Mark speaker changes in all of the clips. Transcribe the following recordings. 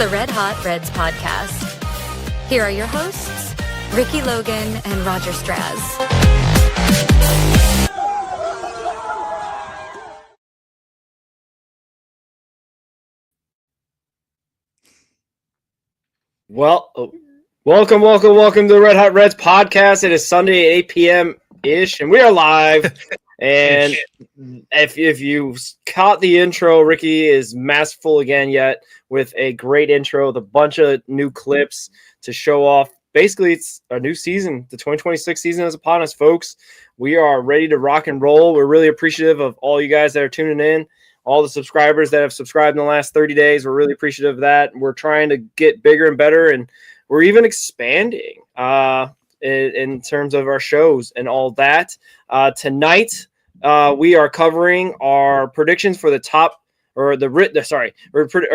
Speaker 1: the Red Hot Reds podcast. Here are your hosts, Ricky Logan and Roger Straz.
Speaker 2: Well, welcome to the Red Hot Reds podcast. It is Sunday at 8 p.m.-ish, and we are live. And if you caught the intro, Ricky is masterful again yet with a great intro with a bunch of new clips to show off. Basically, it's a new season. The 2026 season is upon us, folks. We are ready to rock and roll. We're really appreciative of all you guys that are tuning in. All the subscribers that have subscribed in the last 30 days, we're really appreciative of that. We're trying to get bigger and better, and we're even expanding in terms of our shows and all that. Tonight, we are covering our predictions for the our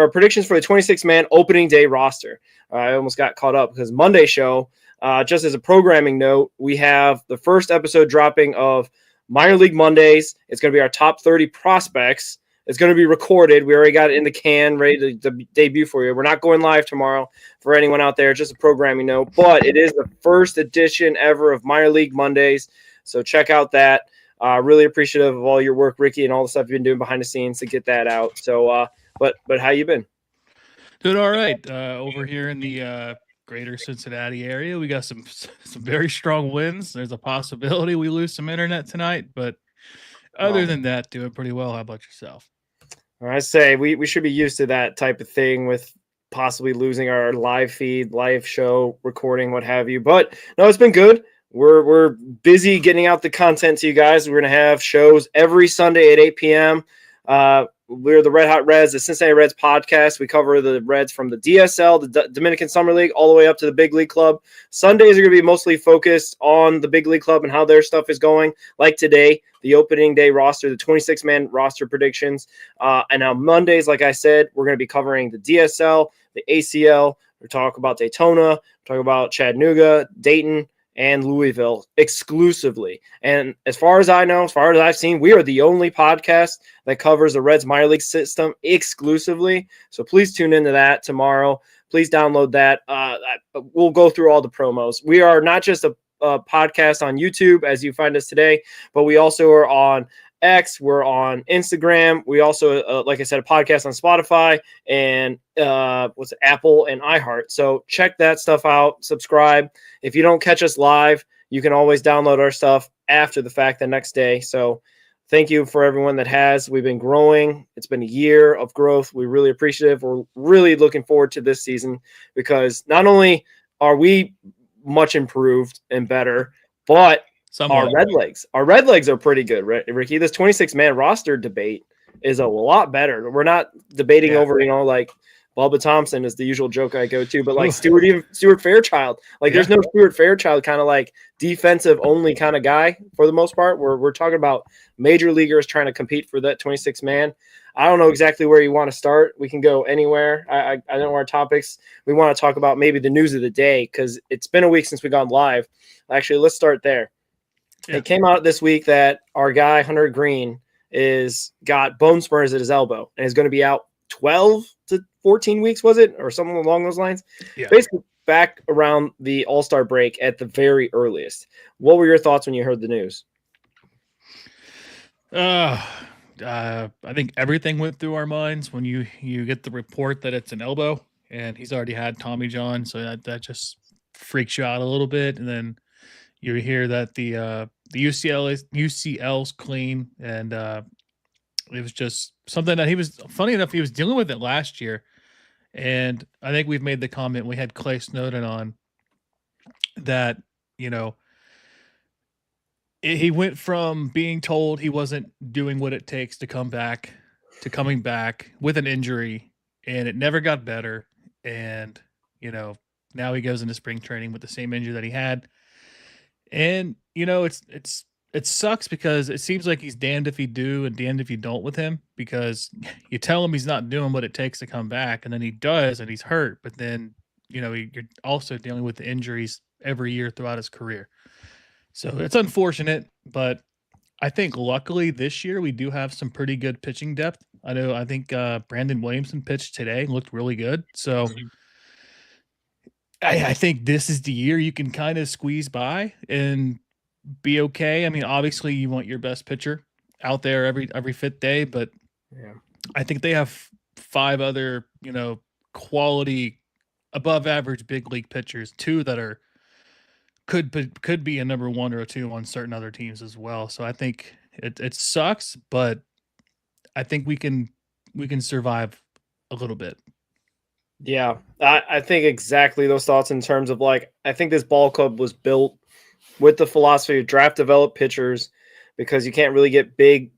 Speaker 2: predictions for the 26-man opening day roster. I almost got caught up because Monday show, just as a programming note, we have the first episode dropping of Minor League Mondays. It's going to be our top 30 prospects. It's going to be recorded. We already got it in the can, ready to debut for you. We're not going live tomorrow for anyone out there, just a programming note. But it is the first edition ever of Minor League Mondays, so check out that. Really appreciative of all your work, Ricky, and all the stuff you've been doing behind the scenes to get that out. So, but how you been?
Speaker 3: Doing all right. Over here in the greater Cincinnati area, we got some very strong wins. There's a possibility we lose some internet tonight, but other than that, doing pretty well. How about yourself?
Speaker 2: I say we should be used to that type of thing with possibly losing our live feed, live show recording, what have you. But no, it's been good. We're busy getting out the content to you guys. We're going to have shows every Sunday at 8 p.m. We're the Red Hot Reds, the Cincinnati Reds podcast. We cover the Reds from the DSL, the Dominican Summer League, all the way up to the Big League Club. Sundays are going to be mostly focused on the Big League Club and how their stuff is going. Like today, the opening day roster, the 26-man roster predictions. And on Mondays, like I said, we're going to be covering the DSL, the ACL. We're talking about Daytona, talking about Chattanooga, Dayton, and Louisville exclusively. And as far as I know, as far as I've seen, we are the only podcast that covers the Reds minor league system exclusively. So please tune into that tomorrow. Please download that. We'll go through all the promos. We are not just a podcast on YouTube as you find us today, but we also are on X, we're on Instagram. We also, like I said, a podcast on Spotify and Apple and iHeart. So check that stuff out. Subscribe. If you don't catch us live, you can always download our stuff after the fact the next day. So thank you for everyone that has. We've been growing. It's been a year of growth. We're really appreciative. We're really looking forward to this season because not only are we much improved and better, but Our red legs are pretty good, Ricky. This 26-man roster debate is a lot better. We're not debating over, like Bubba Thompson is the usual joke I go to, but like Stuart Fairchild. Like there's no Stuart Fairchild kind of like defensive only kind of guy for the most part. We're talking about major leaguers trying to compete for that 26-man. I don't know exactly where you want to start. We can go anywhere. I know our topics. We want to talk about maybe the news of the day because it's been a week since we gone live. Actually, let's start there. Yeah. It came out this week that our guy, Hunter Green, got bone spurs at his elbow and is going to be out 12 to 14 weeks, was it? Or something along those lines? Yeah. Basically back around the All-Star break at the very earliest. What were your thoughts when you heard the news?
Speaker 3: I think everything went through our minds when you get the report that it's an elbow and he's already had Tommy John. So that just freaks you out a little bit. And then you hear that the UCL's clean, and it was just something that he was dealing with it last year. And I think we've made the comment, we had Clay Snowden on, that, he went from being told he wasn't doing what it takes to come back to coming back with an injury, and it never got better. And, now he goes into spring training with the same injury that he had. And, it sucks because it seems like he's damned if you do and damned if you don't with him, because you tell him he's not doing what it takes to come back, and then he does, and he's hurt. But then, you're also dealing with the injuries every year throughout his career. So it's unfortunate, but I think luckily this year we do have some pretty good pitching depth. I think Brandon Williamson pitched today, looked really good. So I think this is the year you can kind of squeeze by and be okay. I mean, obviously you want your best pitcher out there every fifth day, but
Speaker 2: Yeah.
Speaker 3: I think they have 5 other, quality above average big league pitchers, 2 that are could be a number 1 or a 2 on certain other teams as well. So I think it sucks, but I think we can survive a little bit.
Speaker 2: Yeah, I think exactly those thoughts in terms of like, I think this ball club was built with the philosophy of draft develop pitchers because you can't really get big,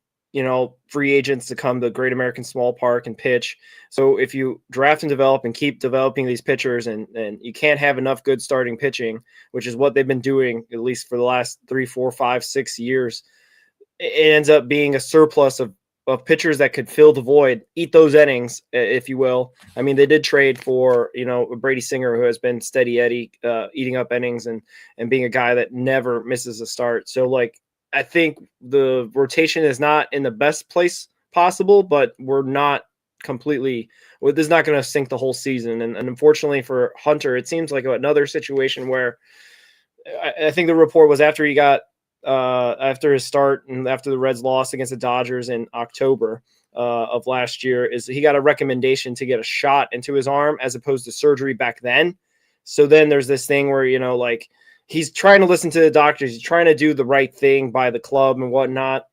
Speaker 2: free agents to come to Great American Small Park and pitch. So if you draft and develop and keep developing these pitchers and you can't have enough good starting pitching, which is what they've been doing at least for the last 3, 4, 5, 6 years, it ends up being a surplus of pitchers that could fill the void, eat those innings, if you will. I mean, they did trade for, Brady Singer, who has been steady Eddie, eating up innings and being a guy that never misses a start. So, like, I think the rotation is not in the best place possible, but we're not completely – this is not going to sink the whole season. And unfortunately for Hunter, it seems like another situation where I think the report was after he got after his start and after the Reds lost against the Dodgers in October of last year, is he got a recommendation to get a shot into his arm as opposed to surgery back then. So then there's this thing where, like he's trying to listen to the doctors. He's trying to do the right thing by the club and whatnot.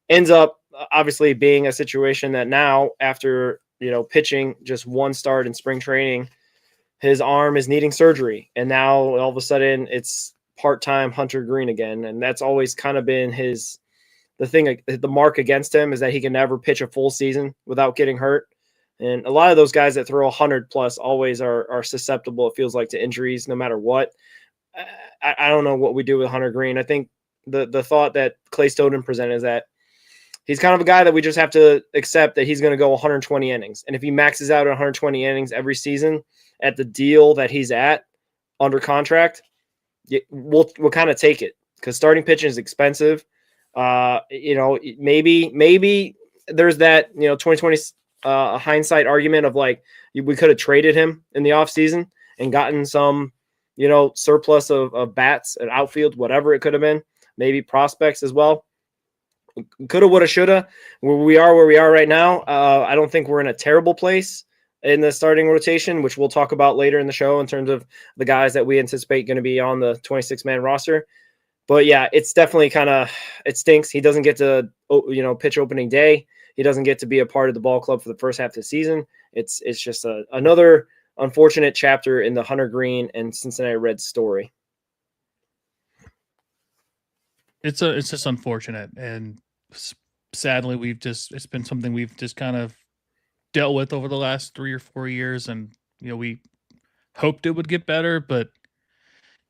Speaker 2: Ends up obviously being a situation that now after, pitching just one start in spring training, his arm is needing surgery. And now all of a sudden it's part-time Hunter Green again. And that's always kind of been the mark against him is that he can never pitch a full season without getting hurt. And a lot of those guys that throw 100 plus always are susceptible, it feels like, to injuries no matter what. I don't know what we do with Hunter Green. I think the thought that Clay Stoden presented is that he's kind of a guy that we just have to accept that he's going to go 120 innings. And if he maxes out at 120 innings every season at the deal that he's at under contract, we'll kind of take it because starting pitching is expensive. Maybe there's that 2020 hindsight argument of like we could have traded him in the offseason and gotten some surplus of bats and outfield, whatever it could have been, maybe prospects as well. Coulda, woulda, shoulda. Where we are right now, I don't think we're in a terrible place in the starting rotation, which we'll talk about later in the show in terms of the guys that we anticipate going to be on the 26-man roster. But yeah, it's definitely it stinks. He doesn't get to, pitch opening day. He doesn't get to be a part of the ball club for the first half of the season. It's just another unfortunate chapter in the Hunter Green and Cincinnati Reds story.
Speaker 3: It's just unfortunate. And sadly, it's been something we've just kind of dealt with over the last 3 or 4 years. And, we hoped it would get better, but,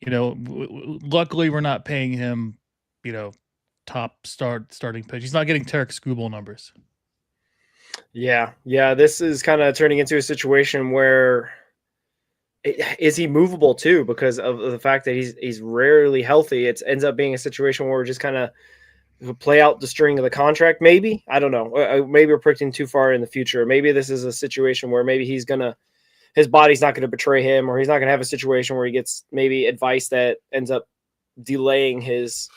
Speaker 3: luckily we're not paying him, top starting pitch. He's not getting Tarek Skubal numbers. Yeah.
Speaker 2: This is kind of turning into a situation where is he movable too? Because of the fact that he's rarely healthy, it ends up being a situation where we're just kind of play out the string of the contract. Maybe, I don't know. Maybe we're predicting too far in the future. Maybe this is a situation where maybe his body's not going to betray him, or he's not going to have a situation where he gets maybe advice that ends up delaying his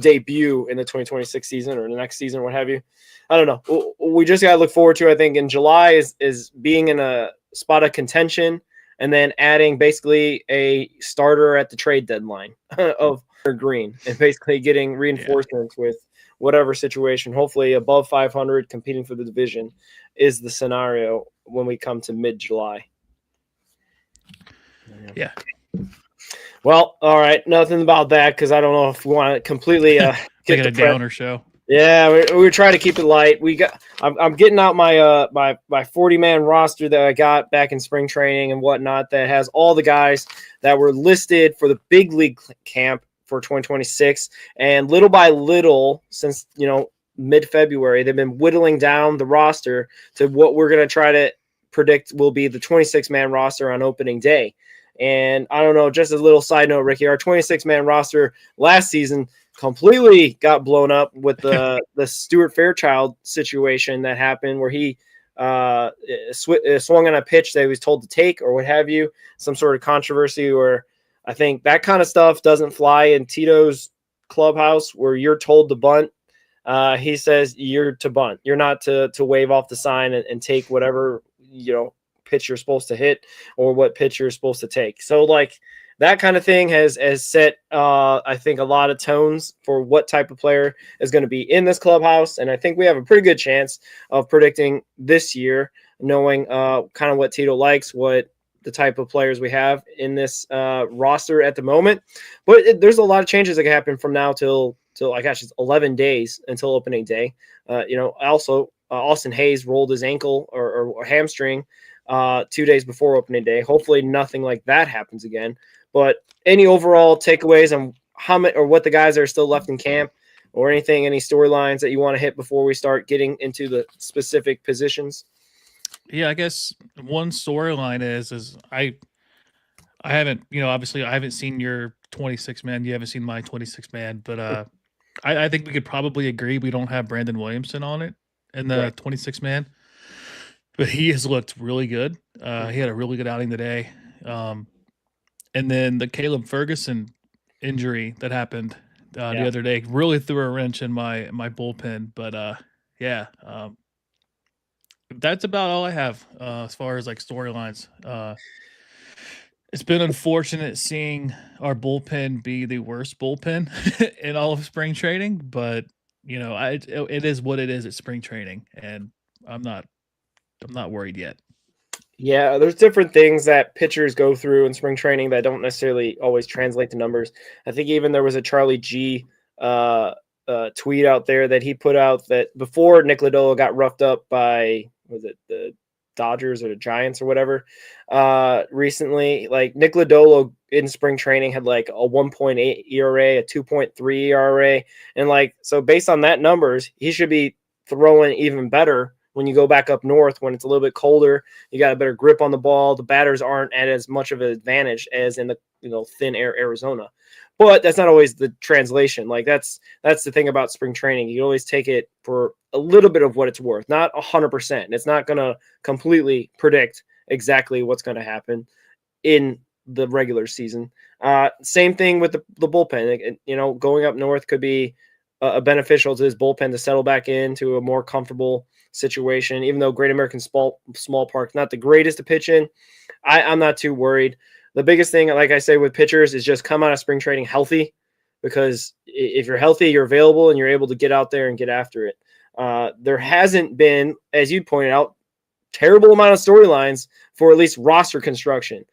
Speaker 2: debut in the 2026 season or the next season, what have you. I don't know. We just got to look forward to, I think, in July is being in a spot of contention and then adding basically a starter at the trade deadline of Green and basically getting reinforcements with whatever situation, hopefully above 500, competing for the division is the scenario when we come to mid-July.
Speaker 3: Yeah.
Speaker 2: Well, all right. Nothing about that because I don't know if we want to completely
Speaker 3: get a downer show.
Speaker 2: Yeah, we're trying to keep it light. I'm getting out my my 40-man roster that I got back in spring training and whatnot that has all the guys that were listed for the big league camp for 2026. And little by little, since mid-February, they've been whittling down the roster to what we're going to try to predict will be the 26-man roster on opening day. And I don't know, just a little side note, Ricky, our 26-man roster last season completely got blown up with the Stuart Fairchild situation that happened where he swung on a pitch that he was told to take or what have you, some sort of controversy. Or I think that kind of stuff doesn't fly in Tito's clubhouse where you're told to bunt. He says you're to bunt. You're not to wave off the sign and take whatever, pitch you're supposed to hit or what pitch you're supposed to take. So like that kind of thing has set, I think, a lot of tones for what type of player is going to be in this clubhouse. And I think we have a pretty good chance of predicting this year, knowing kind of what Tito likes, what the type of players we have in this roster at the moment. But there's a lot of changes that can happen from now till it's 11 days until opening day. Also Austin Hayes rolled his ankle or hamstring 2 days before opening day. Hopefully nothing like that happens again. But any overall takeaways on how many or what the guys that are still left in camp or any storylines that you want to hit before we start getting into the specific positions?
Speaker 3: Yeah, I guess one storyline is I haven't, obviously I haven't seen your 26 man. You haven't seen my 26 man, but I think we could probably agree we don't have Brandon Williamson on it in the
Speaker 2: Right.
Speaker 3: 26 man, but he has looked really good. He had a really good outing today. And then the Caleb Ferguson injury that happened the other day really threw a wrench in my bullpen. But that's about all I have as far as like storylines. It's been unfortunate seeing our bullpen be the worst bullpen in all of spring training, but it is what it is at spring training, and I'm not worried yet.
Speaker 2: Yeah, there's different things that pitchers go through in spring training that don't necessarily always translate to numbers. I think even there was a Charlie G tweet out there that he put out that before Nick Lodolo got roughed up by, was it the Dodgers or the Giants or whatever, recently, like Nick Lodolo in spring training had like a 1.8 ERA, a 2.3 ERA. And like, so based on that numbers, he should be throwing even better when you go back up north, when it's a little bit colder. You got a better grip on the ball. The batters aren't at as much of an advantage as in the thin air Arizona. But that's not always the translation. Like that's the thing about spring training. You always take it for a little bit of what it's worth, not 100%. It's not going to completely predict exactly what's going to happen in the regular season. Same thing with the bullpen. Going up north could be beneficial to his bullpen to settle back into a more comfortable situation, even though Great American Small Park, not the greatest to pitch in. I'm not too worried. The biggest thing, like I say, with pitchers is just come out of spring training healthy, because if you're healthy, you're available and you're able to get out there and get after it. There hasn't been, as you pointed out, terrible amount of storylines for at least roster construction.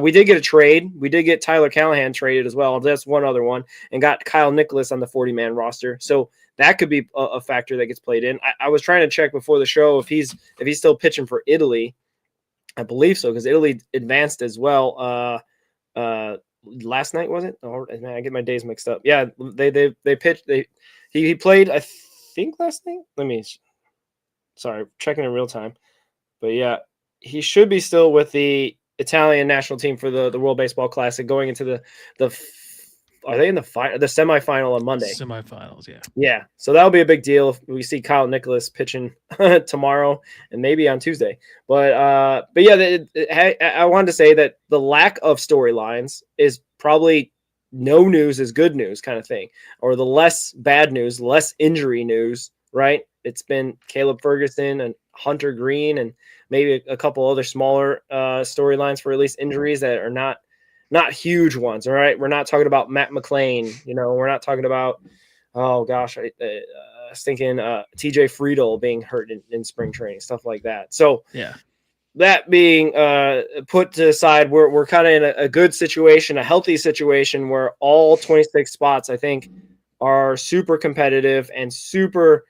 Speaker 2: We did get a trade. We did get Tyler Callahan traded as well. That's one other one, and got Kyle Nicholas on the 40-man roster. So that could be a factor that gets played in. I was trying to check before the show if he's still pitching for Italy. I believe so, because Italy advanced as well. Last night, was it? Oh man, I get my days mixed up. Yeah, they pitched. He played, I think, last night. Sorry, checking in real time. But yeah, he should be still with the Italian national team for the World Baseball Classic, going into the are they in the semifinal on Monday?
Speaker 3: Semifinals, yeah.
Speaker 2: Yeah, so that'll be a big deal if we see Kyle Nicholas pitching tomorrow and maybe on Tuesday. But yeah, I wanted to say that the lack of storylines is probably no news is good news kind of thing, or the less bad news, less injury news, right? It's been Caleb Ferguson and Hunter Green and maybe a couple other smaller storylines for at least injuries that are not huge ones. All right. We're not talking about Matt McClain. We're not talking about, oh gosh, I was thinking TJ Friedel being hurt in spring training, stuff like that. So
Speaker 3: yeah,
Speaker 2: that being put to the side, we're kind of in a good situation, a healthy situation where all 26 spots, I think, are super competitive and super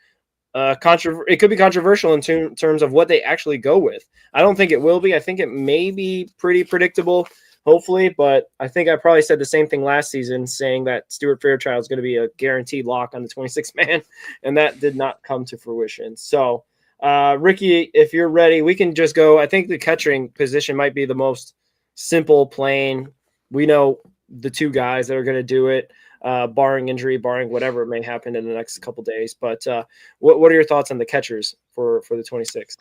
Speaker 2: it could be controversial in terms of what they actually go with. I don't think it will be. I think it may be pretty predictable, hopefully, but I think I probably said the same thing last season, saying that Stuart Fairchild is going to be a guaranteed lock on the 26 man, and that did not come to fruition. So, Ricky, if you're ready, we can just go. I think the catching position might be the most simple, plain. We know the two guys that are going to do it, barring injury, barring whatever may happen in the next couple days. But what are your thoughts on the catchers for the 26?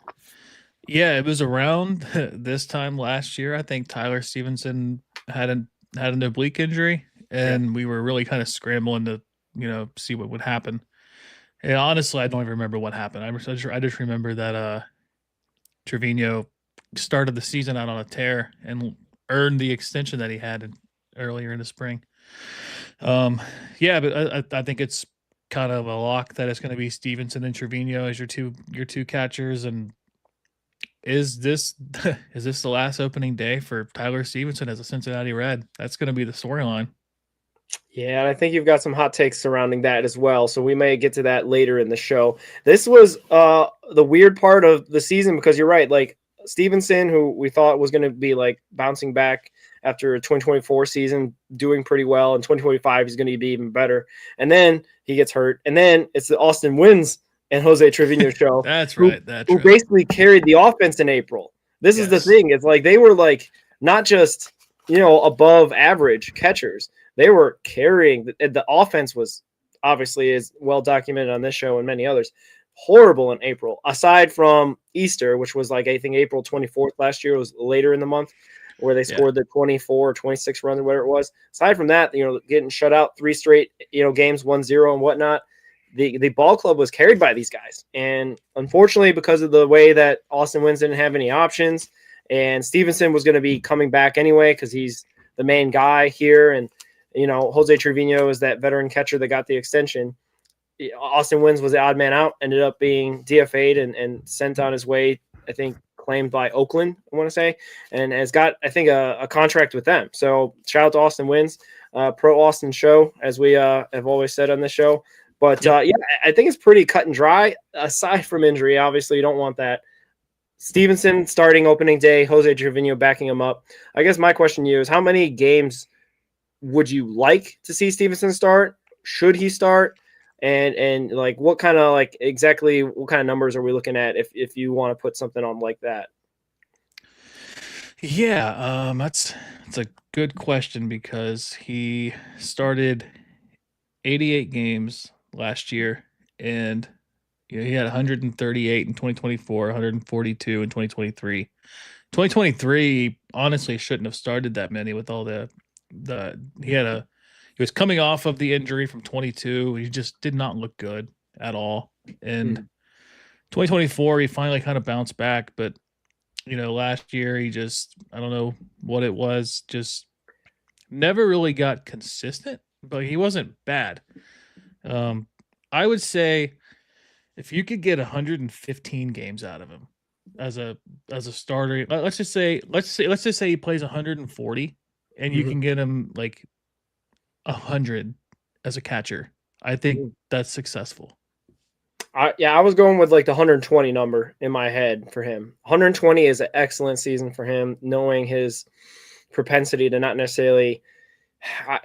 Speaker 3: Yeah, it was around this time last year. I think Tyler Stevenson had an oblique injury,
Speaker 2: Yeah.
Speaker 3: and we were really kind of scrambling to see what would happen. And honestly, I don't even remember what happened. I just remember that Trevino started the season out on a tear and earned the extension that he had earlier in the spring. Yeah, but I think it's kind of a lock that it's going to be Stevenson and Trevino as your two catchers. And is this is this the last opening day for Tyler Stevenson as a Cincinnati Red? That's going to be the storyline.
Speaker 2: Yeah, and I think you've got some hot takes surrounding that as well. So we may get to that later in the show. This was the weird part of the season because you're right. Like Stevenson, who we thought was going to be like bouncing back after a 2024 season, doing pretty well. In 2025, he's going to be even better. And then he gets hurt. And then it's the Austin Wins and Jose Trevino show.
Speaker 3: That's right. That's
Speaker 2: who
Speaker 3: right.
Speaker 2: basically carried the offense in April. This is the thing. It's like they were like not just, above average catchers. They were carrying the offense was obviously is well documented on this show and many others. Horrible in April, aside from Easter, which was like I think April 24th last year. It was later in the month where they scored the 24 or 26 run or whatever it was. Aside from that, getting shut out 3 straight games 1-0 and whatnot. The ball club was carried by these guys, and unfortunately, because of the way that Austin Wynn didn't have any options, and Stevenson was going to be coming back anyway because he's the main guy here, and Jose Trevino is that veteran catcher that got the extension. Austin Wynn was the odd man out, ended up being DFA'd and sent on his way, I think claimed by Oakland, I want to say, and has got, I think, a contract with them. So shout out to Austin Wynn, pro Austin show, as we have always said on this show. But yeah, I think it's pretty cut and dry, aside from injury. Obviously, you don't want that. Stevenson starting opening day, Jose Trevino backing him up. I guess my question to you is, how many games would you like to see Stevenson start? Should he start? And like what kind of numbers are we looking at if you want to put something on like that?
Speaker 3: Yeah, that's a good question because he started 88 games last year, and he had 138 in 2024, 142 in 2023. 2023 honestly shouldn't have started that many with all he was coming off of the injury from 22. He just did not look good at all. And 2024 he finally kind of bounced back, but last year he just, I don't know what it was, just never really got consistent, but he wasn't bad. I would say if you could get 115 games out of him as a starter, let's just say he plays 140 and you can get him like 100 as a catcher. I think that's successful.
Speaker 2: I was going with like the 120 number in my head for him. 120 is an excellent season for him, knowing his propensity to not necessarily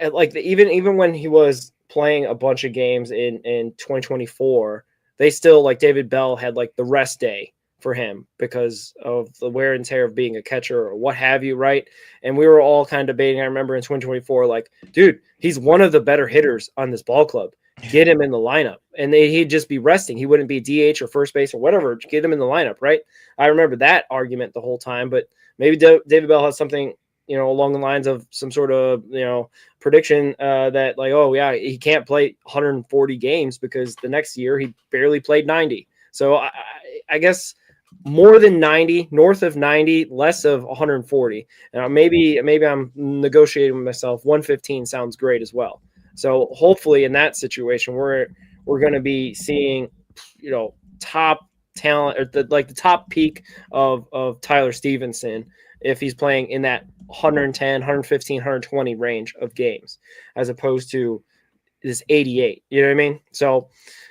Speaker 2: even when he was playing a bunch of games in 2024, they still, like, David Bell had like the rest day for him because of the wear and tear of being a catcher or what have you, right? And we were all kind of debating, I remember in 2024, like, dude, he's one of the better hitters on this ball club. Get him in the lineup. And he'd just be resting. He wouldn't be DH or first base or whatever. Get him in the lineup, right? I remember that argument the whole time, but maybe David Bell has something, along the lines of some sort of, prediction that like, oh yeah, he can't play 140 games because the next year he barely played 90. So I guess more than 90, north of 90, less of 140. Now maybe I'm negotiating with myself. 115 sounds great as well. So hopefully in that situation, we're going to be seeing, top talent or the top peak of Tyler Stevenson if he's playing in that 110, 115, 120 range of games, as opposed to this 88. You know what I mean? So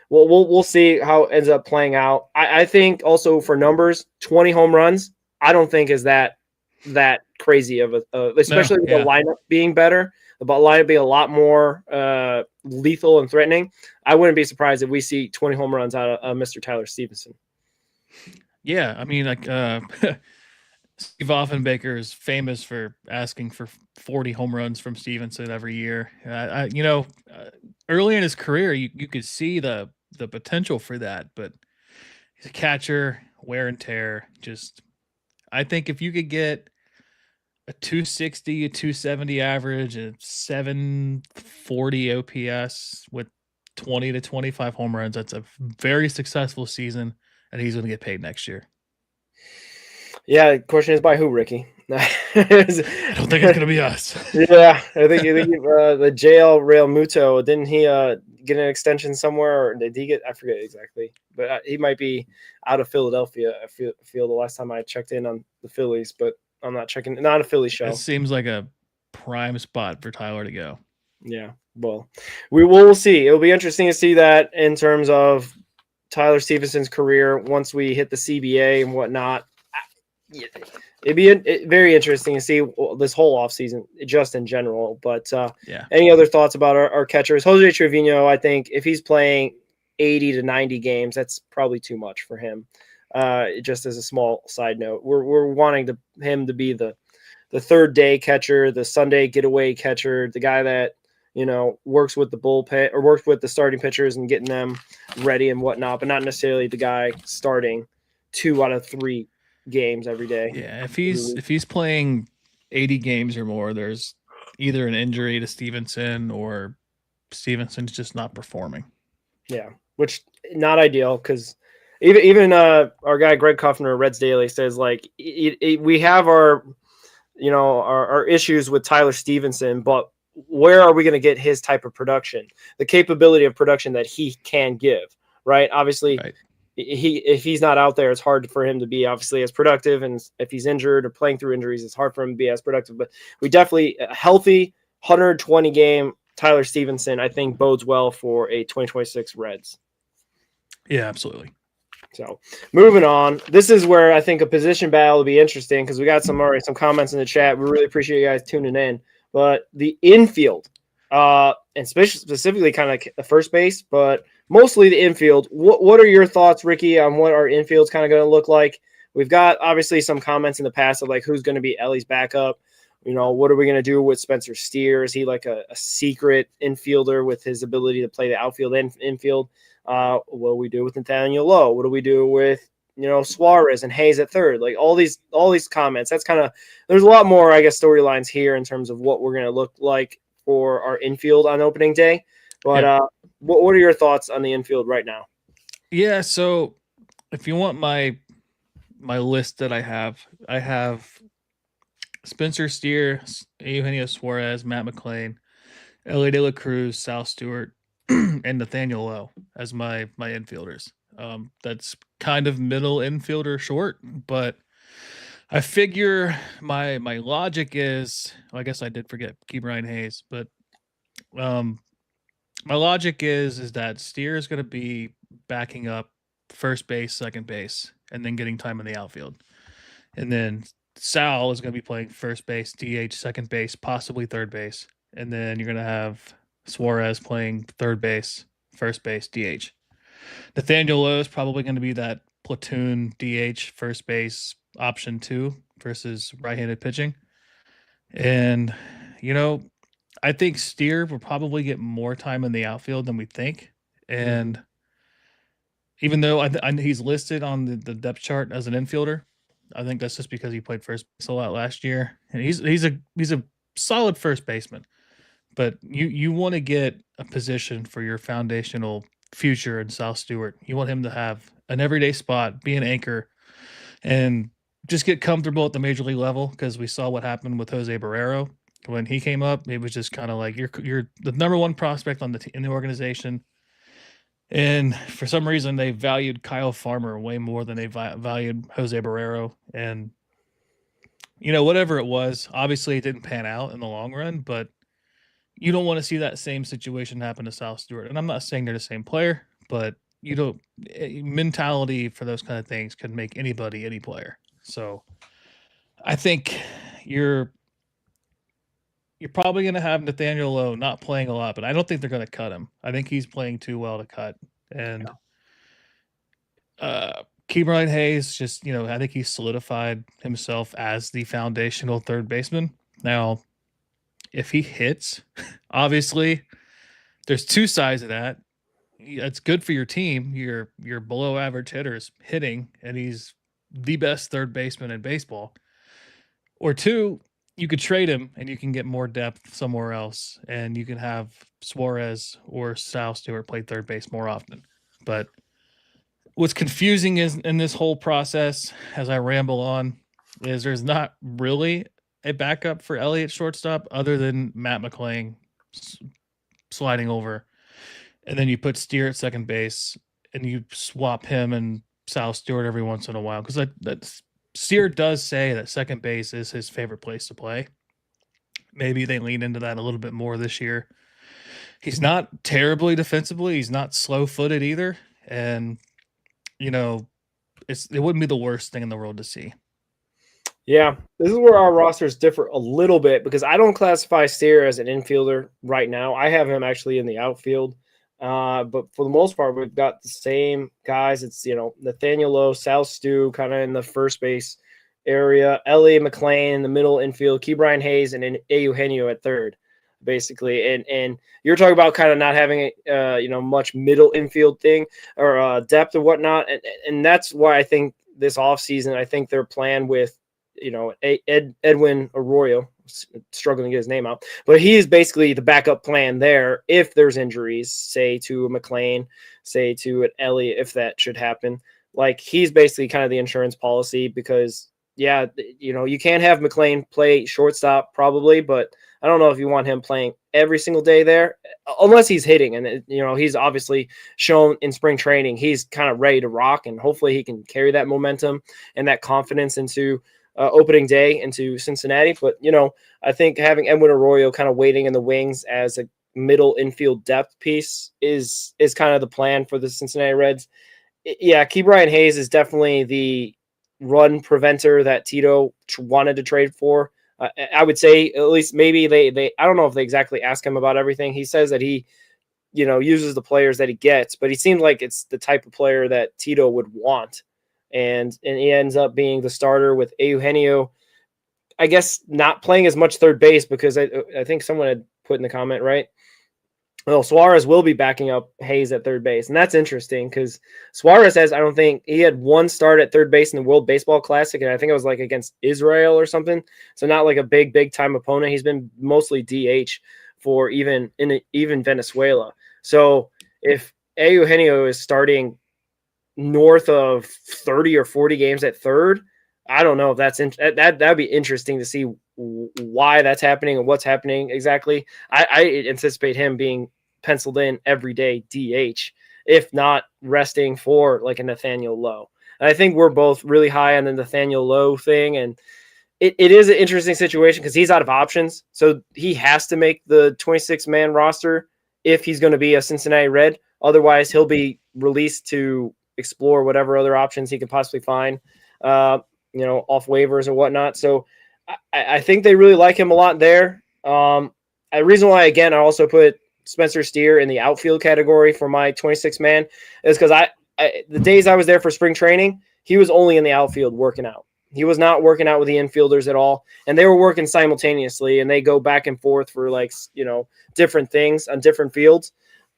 Speaker 2: we'll see how it ends up playing out. I think also for numbers, 20 home runs, I don't think is that crazy of especially with the lineup being better, the lineup being a lot more lethal and threatening. I wouldn't be surprised if we see 20 home runs out of Mr. Tyler Stevenson.
Speaker 3: Yeah, I mean, like Steve Offenbaker is famous for asking for 40 home runs from Stevenson every year. Early in his career, you could see the potential for that, but he's a catcher. wear and tear. Just, I think if you could get a 260, a 270 average, a 740 OPS with 20 to 25 home runs, that's a very successful season, and he's going to get paid next year.
Speaker 2: Yeah, the question is by who, Ricky?
Speaker 3: I don't think it's going to be us.
Speaker 2: Yeah, I think the JL Real Muto, didn't he get an extension somewhere, or did he get? I forget exactly, but he might be out of Philadelphia. I feel the last time I checked in on the Phillies, but I'm not checking. Not a Philly show.
Speaker 3: It seems like a prime spot for Tyler to go.
Speaker 2: Yeah, well, we'll see. It'll be interesting to see that in terms of Tyler Stevenson's career once we hit the CBA and whatnot. It'd be very interesting to see this whole offseason just in general. But
Speaker 3: yeah,
Speaker 2: any other thoughts about our catchers? Jose Trevino, I think if he's playing 80 to 90 games, that's probably too much for him. Just as a small side note, we're wanting him to be the third day catcher, the Sunday getaway catcher, the guy that works with the bullpen or works with the starting pitchers and getting them ready and whatnot, but not necessarily the guy starting 2 out of 3 games every day.
Speaker 3: Yeah, if he's playing 80 games or more, there's either an injury to Stevenson or Stevenson's just not performing.
Speaker 2: Yeah, which not ideal because even our guy Greg Kuffner, Reds Daily, says like we have our issues with Tyler Stevenson, but where are we going to get his type of production, the capability of production that he can give, right? Obviously, right. If he's not out there, it's hard for him to be obviously as productive, and if he's injured or playing through injuries, it's hard for him to be as productive. But we definitely a healthy 120 game Tyler Stevenson, I think, bodes well for a 2026 Reds.
Speaker 3: Yeah, absolutely.
Speaker 2: So moving on, this is where I think a position battle will be interesting because we got some comments in the chat. We really appreciate you guys tuning in. But the infield, and specifically kind of the first base, but mostly the infield. What are your thoughts, Ricky, on what our infield's kind of going to look like? We've got obviously some comments in the past of like who's going to be Ellie's backup. What are we going to do with Spencer Steer? Is he like a secret infielder with his ability to play the outfield and infield? What do we do with Nathaniel Lowe? What do we do with Suarez and Hayes at third? Like all these comments. That's kind of, there's a lot more, I guess, storylines here in terms of what we're going to look like for our infield on opening day. But yeah. What are your thoughts on the infield right now?
Speaker 3: Yeah, so if you want my list that I have Spencer Steer, Eugenio Suarez, Matt McClain, Ellie De La Cruz, Sal Stewart, and Nathaniel Lowe as my infielders. That's kind of middle infielder short, but I figure my logic is, I guess I did forget Ke'Bryan Hayes, but my logic is that Steer is going to be backing up first base, second base, and then getting time in the outfield. And then Sal is going to be playing first base, DH, second base, possibly third base. And then you're going to have Suarez playing third base, first base, DH. Nathaniel Lowe is probably going to be that platoon DH first base option 2 versus right-handed pitching. And, I think Steer will probably get more time in the outfield than we think. And even though he's listed on the depth chart as an infielder, I think that's just because he played first base a lot last year. And he's a solid first baseman. But you want to get a position for your foundational future in Sal Stewart. You want him to have an everyday spot, be an anchor, and just get comfortable at the major league level, because we saw what happened with Jose Barrero. When he came up, it was just kind of like you're the number one prospect on in the organization, and for some reason they valued Kyle Farmer way more than they valued Jose Barrero. And whatever it was, obviously it didn't pan out in the long run, but you don't want to see that same situation happen to Sal Stewart. And I'm not saying they're the same player, but mentality for those kind of things could make anybody any player. So I think you're probably going to have Nathaniel Lowe not playing a lot, but I don't think they're going to cut him. I think he's playing too well to cut. And Ke'Bryan Hayes, just, I think he's solidified himself as the foundational third baseman. Now, if he hits, obviously, there's two sides of that. it's good for your team. Your below average hitters hitting, and he's the best third baseman in baseball. Or two, you could trade him and you can get more depth somewhere else, and you can have Suarez or Sal Stewart play third base more often. But what's confusing is in this whole process, as I ramble on, is there's not really a backup for Elliott shortstop other than Matt McClain sliding over, and then you put Steer at second base, and you swap him and Sal Stewart every once in a while because that Steer does say that second base is his favorite place to play. Maybe they lean into that a little bit more this year. He's not terribly defensively. He's not slow-footed either, and it wouldn't be the worst thing in the world to see.
Speaker 2: Yeah, this is where our rosters differ a little bit because I don't classify Steer as an infielder right now. I have him actually in the outfield. But for the most part, we've got the same guys. It's, Nathaniel Lowe, Sal Stu kind of in the first base area, Ellie McClain in the middle infield, Ke'Bryan Hayes, and then Eugenio at third, basically. And you're talking about kind of not having much middle infield thing or depth or whatnot. And that's why I think this offseason, I think their plan with Edwin Arroyo, struggling to get his name out, but he is basically the backup plan there if there's injuries, say to McClain, say to an Elliott, if that should happen. Like, he's basically kind of the insurance policy because, you can't have McClain play shortstop probably, but I don't know if you want him playing every single day there unless he's hitting. And, he's obviously shown in spring training he's kind of ready to rock, and hopefully he can carry that momentum and that confidence into opening day into Cincinnati. But, I think having Edwin Arroyo kind of waiting in the wings as a middle infield depth piece is kind of the plan for the Cincinnati Reds. Yeah, Ke'Bryan Hayes is definitely the run preventer that Tito wanted to trade for. I would say at least maybe they I don't know if they exactly ask him about everything. He says that he, uses the players that he gets, but he seemed like it's the type of player that Tito would want. And he ends up being the starter with Eugenio, I guess, not playing as much third base because I think someone had put in the comment, right? Well, Suarez will be backing up Hayes at third base. And that's interesting because Suarez he had one start at third base in the World Baseball Classic, and I think it was like against Israel or something. So not like a big time opponent. He's been mostly DH for even Venezuela. So if Eugenio is starting north of 30 or 40 games at third, I don't know if that'd be interesting to see why that's happening and what's happening exactly. I anticipate him being penciled in every day DH, if not resting for like a Nathaniel Lowe. And I think we're both really high on the Nathaniel Lowe thing, and it is an interesting situation because he's out of options, so he has to make the 26-man roster if he's going to be a Cincinnati Red. Otherwise, he'll be released to explore whatever other options he can possibly find, off waivers or whatnot. So I think they really like him a lot there. The reason why, again, I also put Spencer Steer in the outfield category for my 26-man is because the days I was there for spring training, he was only in the outfield working out. He was not working out with the infielders at all, and they were working simultaneously, and they go back and forth for different things on different fields.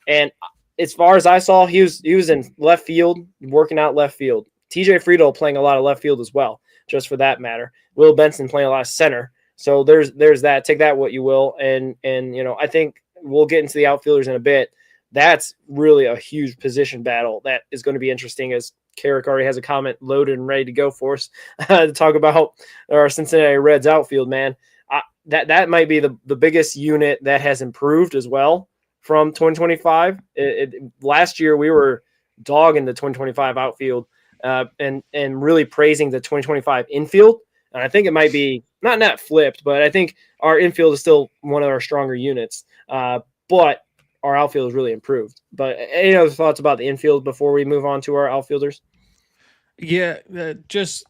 Speaker 2: And as far as I saw, he was in left field, working out left field. TJ Friedel playing a lot of left field as well, just for that matter. Will Benson playing a lot of center. So there's that. Take that what you will. And I think we'll get into the outfielders in a bit. That's really a huge position battle that is going to be interesting, as Carrick already has a comment loaded and ready to go for us to talk about our Cincinnati Reds outfield, man. That might be the biggest unit that has improved as well from 2025. Last year we were dogging the 2025 outfield and really praising the 2025 infield. And I think it might be not flipped, but I think our infield is still one of our stronger units. But our outfield has really improved. But any other thoughts about the infield before we move on to our outfielders?
Speaker 3: Yeah, just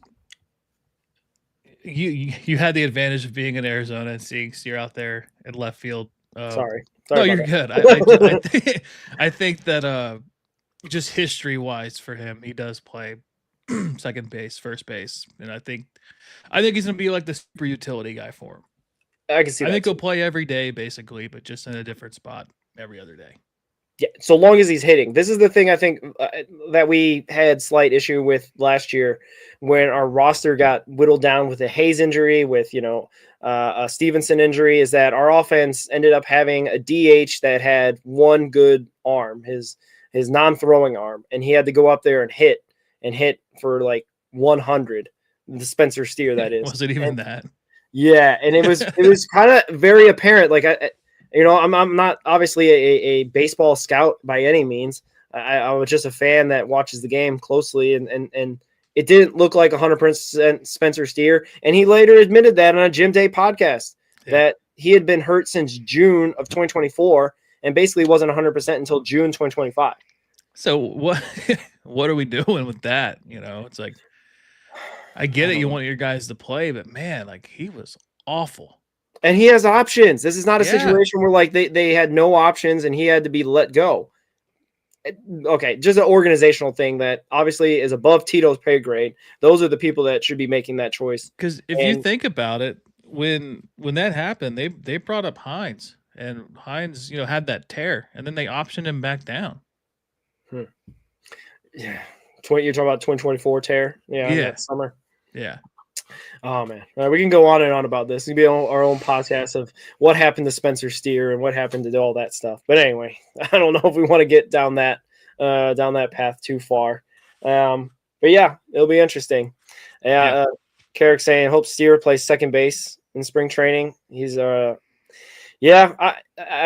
Speaker 3: you had the advantage of being in Arizona and seeing Steer out there in left field.
Speaker 2: Sorry.
Speaker 3: No, you're good. I think that just history wise for him, he does play second base, first base, and I think he's gonna be like the super utility guy for him.
Speaker 2: I can see.
Speaker 3: I think he'll play every day basically, but just in a different spot every other day.
Speaker 2: Yeah, so long as he's hitting. This is the thing I think that we had slight issue with last year when our roster got whittled down with a Hayes injury, with a Stevenson injury, is that our offense ended up having a DH that had one good arm, his non-throwing arm, and he had to go up there and hit for like 100. The Spencer Steer, that is.
Speaker 3: Was it even
Speaker 2: And
Speaker 3: that?
Speaker 2: yeah, and it was kind of very apparent. Like I'm not obviously a baseball scout by any means. I was just a fan that watches the game closely, and it didn't look like 100% Spencer Steer. And he later admitted that on a Jim Day podcast that he had been hurt since June of 2024 and basically wasn't 100% until June 2025.
Speaker 3: So what are we doing with that? It's like, I get it. You want your guys to play, but man, like, he was awful.
Speaker 2: And he has options. This is not a
Speaker 3: Yeah.
Speaker 2: situation where like they had no options and he had to be let go. Okay, just an organizational thing that obviously is above Tito's pay grade. Those are the people that should be making that choice.
Speaker 3: Because if you think about it, when that happened, they brought up Hines, and Hines, had that tear, and then they optioned him back down.
Speaker 2: Yeah, you're talking about 2024 tear. Yeah, that summer.
Speaker 3: Yeah.
Speaker 2: Oh man, we can go on and on about this. It can be our own podcast of what happened to Spencer Steer and what happened to all that stuff. But anyway, I don't know if we want to get down that path too far. But yeah, it'll be interesting. Carrick saying hope Steer plays second base in spring training. He's I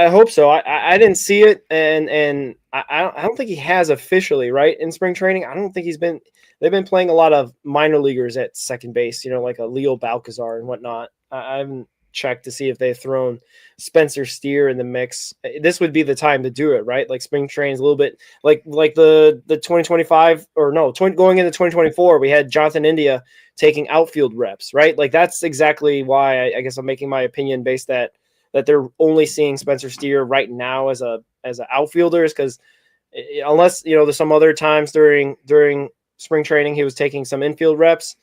Speaker 2: hope so. I didn't see it, and I don't think he has officially, right, in spring training. I don't think he's been. They've been playing a lot of minor leaguers at second base, like a Leo Balcazar and whatnot. I haven't checked to see if they've thrown Spencer Steer in the mix. This would be the time to do it, right? Like spring training's a little bit like the 2025 or no, going into 2024, we had Jonathan India taking outfield reps, right? Like that's exactly why I guess I'm making my opinion based that they're only seeing Spencer Steer right now as an outfielder, is because unless there's some other times during spring training he was taking some infield reps.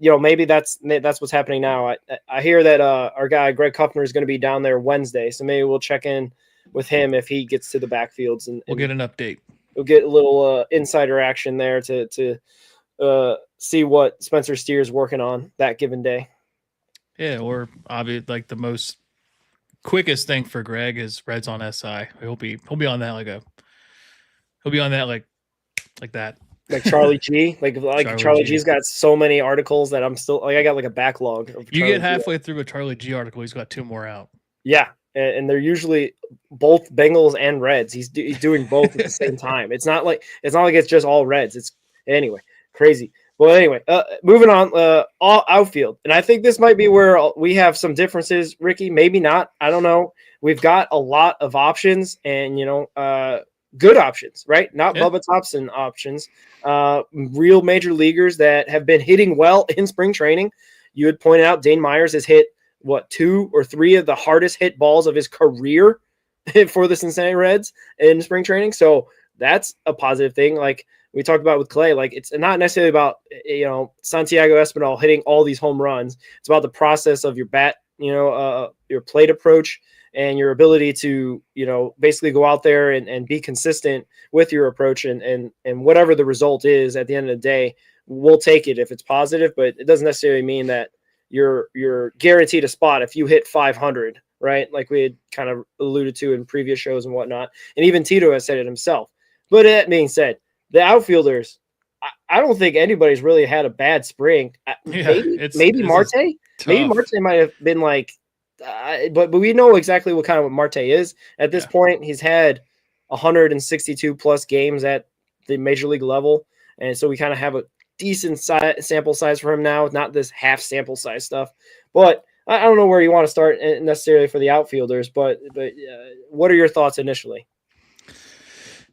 Speaker 2: Maybe that's what's happening now. I hear that our guy Greg Kuffner is going to be down there Wednesday, so maybe we'll check in with him if he gets to the backfields, and
Speaker 3: we'll get an update.
Speaker 2: We'll get a little insider action there to see what Spencer Steer is working on that given day.
Speaker 3: Yeah, or obviously like the most quickest thing for Greg is Reds on SI. He'll be on that like that.
Speaker 2: Like Charlie G, like Charlie G's got so many articles that I'm still like I got like a backlog.
Speaker 3: You get halfway through a Charlie G article, he's got 2 more out.
Speaker 2: Yeah, and they're usually both Bengals and Reds. He's doing both at the same time. It's not like it's just all Reds. It's anyway crazy. Well, anyway, moving on. All outfield, and I think this might be where we have some differences, Ricky. Maybe not. I don't know. We've got a lot of options, and good options, right? Not Bubba Thompson options. Real major leaguers that have been hitting well in spring training. You had pointed out Dane Myers has hit 2 or 3 of the hardest hit balls of his career for the Cincinnati Reds in spring training. So that's a positive thing. Like we talked about with Clay, like it's not necessarily about Santiago Espinal hitting all these home runs. It's about the process of your bat, your plate approach, and your ability to, basically go out there and be consistent with your approach, and whatever the result is at the end of the day, we'll take it if it's positive, but it doesn't necessarily mean that you're guaranteed a spot if you hit 500, right? Like we had kind of alluded to in previous shows and whatnot. And even Tito has said it himself. But that being said, the outfilders, I don't think anybody's really had a bad spring. Maybe Marte. Maybe Marte might have been like, but we know exactly what Marte is at this point. He's had 162 plus games at the major league level, and so we kind of have a decent sample size for him now, not this half sample size stuff. But I don't know where you want to start necessarily for the outfielders, but what are your thoughts initially?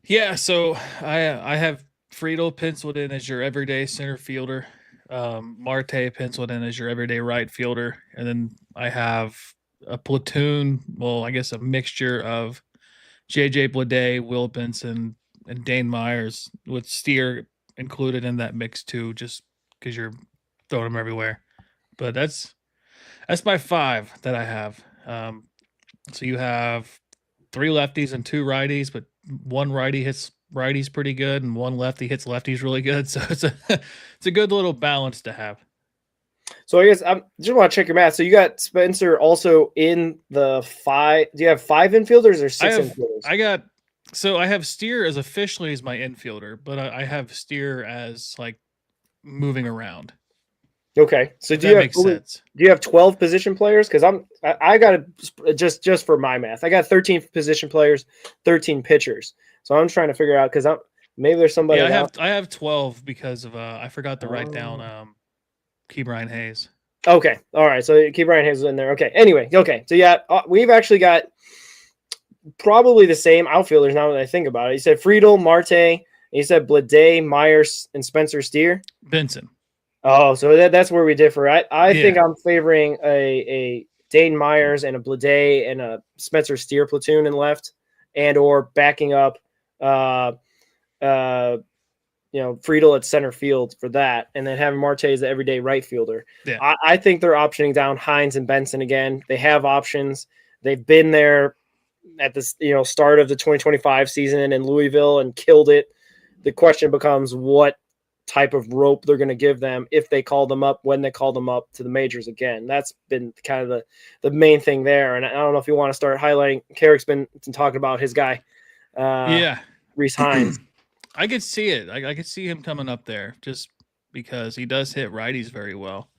Speaker 3: Yeah, so I have Friedel penciled in as your everyday center fielder, Marte penciled in as your everyday right fielder, and then I have a platoon, well, I guess a mixture of JJ Bleday, Will Benson, and Dane Myers, with Steer included in that mix too, just because you're throwing them everywhere. But that's my 5 that I have. So you have 3 lefties and 2 righties, but one righty hits righties pretty good, and one lefty hits lefties really good. So it's a it's a good little balance to have.
Speaker 2: So I guess I just want to check your math. So you got Spencer also in the 5. Do you have 5 infielders or 6 infielders?
Speaker 3: I have Steer as officially as my infielder, but I have Steer as like moving around.
Speaker 2: Okay. So
Speaker 3: if that makes sense.
Speaker 2: Do you have 12 position players? Because I got to just for my math, I got 13 position players, 13 pitchers. So I'm trying to figure out because maybe there's somebody.
Speaker 3: Yeah, I have 12 because of I forgot to write down Key Brian Hayes.
Speaker 2: Okay. All right. So Key Brian Hayes is in there. Okay. Anyway. Okay. So yeah, we've actually got probably the same outfielders now that I think about it. You said Friedel, Marte, you said Blade, Myers, and Spencer Steer.
Speaker 3: Benson.
Speaker 2: Oh, so that's where we differ. I think I'm favoring a Dane Myers and a Blade and a Spencer Steer platoon in left, and or backing up Friedel at center field for that, and then having Marte as the everyday right fielder.
Speaker 3: Yeah.
Speaker 2: I think they're optioning down Hines and Benson again. They have options. They've been there at the start of the 2025 season in Louisville and killed it. The question becomes what type of rope they're going to give them if they call them up, when they call them up to the majors again. That's been kind of the main thing there. And I don't know if you want to start highlighting. Carrick's been talking about his guy, Reese Hines.
Speaker 3: I could see it. I could see him coming up there just because he does hit righties very well.